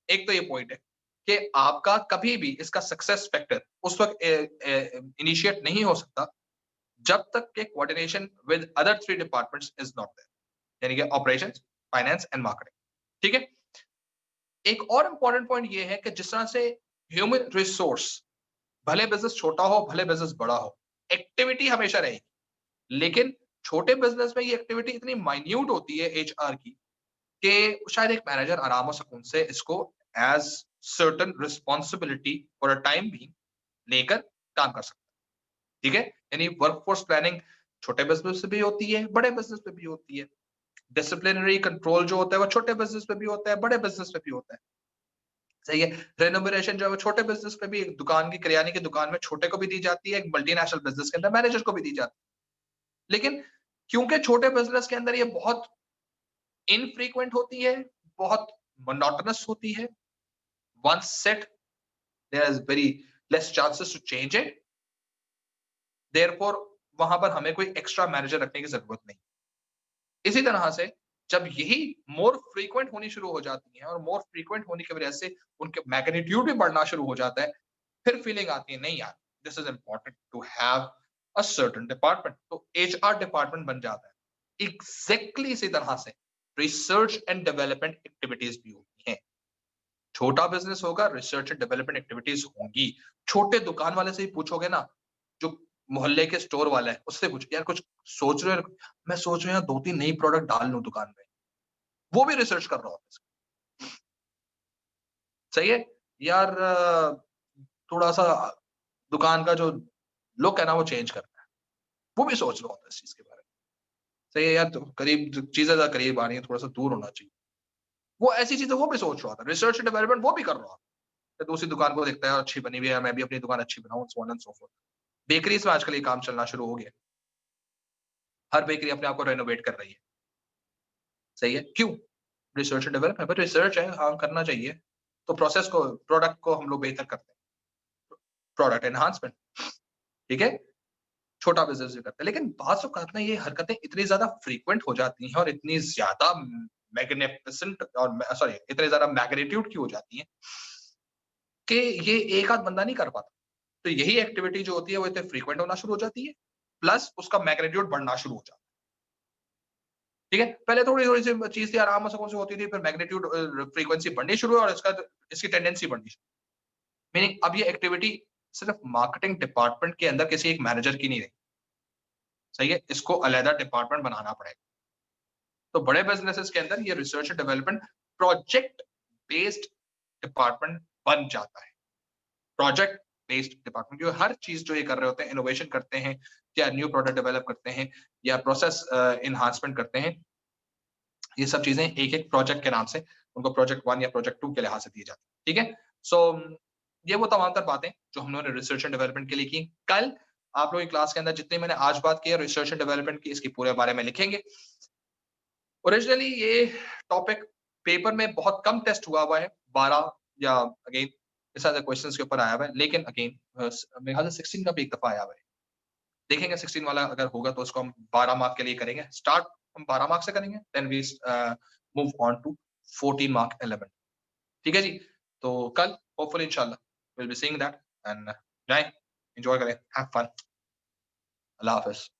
एक तो ये पॉइंट है कि आपका कभी भी इसका सक्सेस फैक्टर उस वक्त इनिशिएट नहीं हो सकता जब तक के coordination with other 3 departments is not there, यानी कि ऑपरेशंस, फाइनेंस एंड मार्केटिंग। ठीक है। एक और इंपॉर्टेंट पॉइंट ये है कि जिस तरह से ह्यूमन रिसोर्स, भले बिजनेस छोटा हो भले बिजनेस बड़ा हो, एक्टिविटी हमेशा रहेगी, लेकिन छोटे बिजनेस में ये एक्टिविटी इतनी माइन्यूट होती है एचआर की कि शायद एक मैनेजर आराम और सुकून से इसको as certain responsibility for a time भी लेकर काम कर सकता है। ठीक है। यानी वर्कफोर्स प्लानिंग छोटे बिजनेस पे भी होती है, बड़े बिजनेस पे भी होती है। डिसिप्लिनरी कंट्रोल जो होता है वो छोटे बिजनेस पे भी होता है, बड़े बिजनेस पे भी होता है। सही है। रेन्यूमरेशन जो है वो छोटे बिजनेस पे भी, एक दुकान की, किराने की दुकान में छोटे को भी दी जाती है, एक मल्टीनेशनल बिजनेस के अंदर मैनेजर को भी दी जाती है। लेकिन क्योंकि छोटे बिजनेस के अंदर ये बहुत इनफ्रीक्वेंट होती है, बहुत मोनोटोनस होती है, once set there is very less chances to change it, therefore वहां पर हमें कोई एक्स्ट्रा मैनेजर रखने की जरूरत नहीं। इसी तरह से जब यही मोर फ्रीक्वेंट होनी शुरू हो जाती है और मोर फ्रीक्वेंट होने की वजह से उनके मैग्नीट्यूड भी बढ़ना शुरू हो जाता है, फिर फीलिंग आती है नहीं यार, this is important to have a certain department, तो एचआर डिपार्टमेंट बन जाता है। एग्जैक्टली इसी तरह से रिसर्च एंड डेवलपमेंट एक्टिविटीज भी होती हैं। छोटा बिजनेस होगा, रिसर्च एंड डेवलपमेंट एक्टिविटीज होंगी। छोटे दुकान वाले से ही पूछोगे ना, जो मोहल्ले के स्टोर वाला है, उससे पूछो यार कुछ सोच रहे हो, मैं सोच रहा हूँ 2-3 नई प्रोडक्ट डाल लूं दुकान में, वो भी रिसर्च कर रहा होता है। सही है यार, थोड़ा सा दुकान का जो लुक है ना वो चेंज करना है, वो भी सोच रहा होता है इस चीज के बारे में। सही है यार, तो करीब चीजें ज्यादा करीब आ रही है, थोड़ा सा दूर होना चाहिए, वो ऐसी चीजें वो भी सोच रहा था, रिसर्च एंड डेवलपमेंट वो भी कर रहा था। दूसरी दुकान को देखता है अच्छी बनी हुई है, मैं भी अपनी दुकान अच्छी बनाऊं, so on and so fourth. Bakeries में आजकल ये काम चलना शुरू हो गया, हर बेकरी अपने आप को रेनोवेट कर रही है। सही है, क्यों? रिसर्च एंड डेवलपमेंट, पर रिसर्च है, हाँ करना चाहिए, तो प्रोसेस को, प्रोडक्ट को हम लोग बेहतर करते हैं, प्रोडक्ट एनहांसमेंट। ठीक है, छोटा बिजनेस भी करते हैं, लेकिन बात में ये हरकतें इतनी ज्यादा फ्रीक्वेंट हो जाती हैं और इतनी ज्यादा मैग्निफिसेंट और सॉरी इतने ज्यादा मैग्नीट्यूड की हो जाती हैं कि ये एक आध बंदा नहीं कर पाता। तो यही एक्टिविटी जो होती है वो इतने फ्रीक्वेंट होना शुरू हो जाती है, प्लस उसका मैग्नीट्यूड बढ़ना शुरू हो जाता है। ठीक है, पहले थोड़ी थोड़ी सी चीज थी, आराम से होती थी, फिर मैग्नीट्यूड फ्रीक्वेंसी बढ़नी शुरू हुई और इसकी टेंडेंसी बढ़नी शुरू। मीनिंग अब ये एक्टिविटी सिर्फ मार्केटिंग डिपार्टमेंट के अंदर किसी एक मैनेजर की नहीं रही। सही है, इसको अलग डिपार्टमेंट बनाना पड़ेगा। तो बड़े बिजनेसेस के अंदर ये research and development project based department बन जाता है। प्रोजेक्ट बेस्ड डिपार्टमेंट, जो हर चीज जो ये कर रहे होते हैं, इनोवेशन करते हैं या न्यू प्रोडक्ट डेवलप करते हैं या प्रोसेस इनहांसमेंट करते हैं, ये सब चीजें एक एक प्रोजेक्ट के नाम से उनको प्रोजेक्ट 1 या प्रोजेक्ट 2 के लिहाज से दी जाती है। ठीक है, सो ये वो तमाम तर बातें जो हम लोगों ने रिसर्च एंड डेवलपमेंट के लिए की। कल आप लोगों की क्लास के अंदर जितनी मैंने आज बात की है रिसर्च एंड डेवलपमेंट की, इसके पूरे बारे में लिखेंगे। ओरिजिनली ये टॉपिक पेपर में बहुत कम टेस्ट हुआ है, 12 या अगेन इस तरह क्वेश्चंस के ऊपर आया हुआ है, लेकिन अगेन मेरे ख्याल से 16 का भी एक दफा आया हुआ है। देखेंगे 16 वाला अगर होगा तो उसको हम 12 मार्क के लिए करेंगे स्टार्ट, हम 12 मार्क से करेंगे, then we move on to 14 mark element. ठीक है जी, तो कल होपफुली इंशाल्लाह will be seeing that, and जाएं, एंजॉय करें, हैव फन, अल्लाह हाफिज।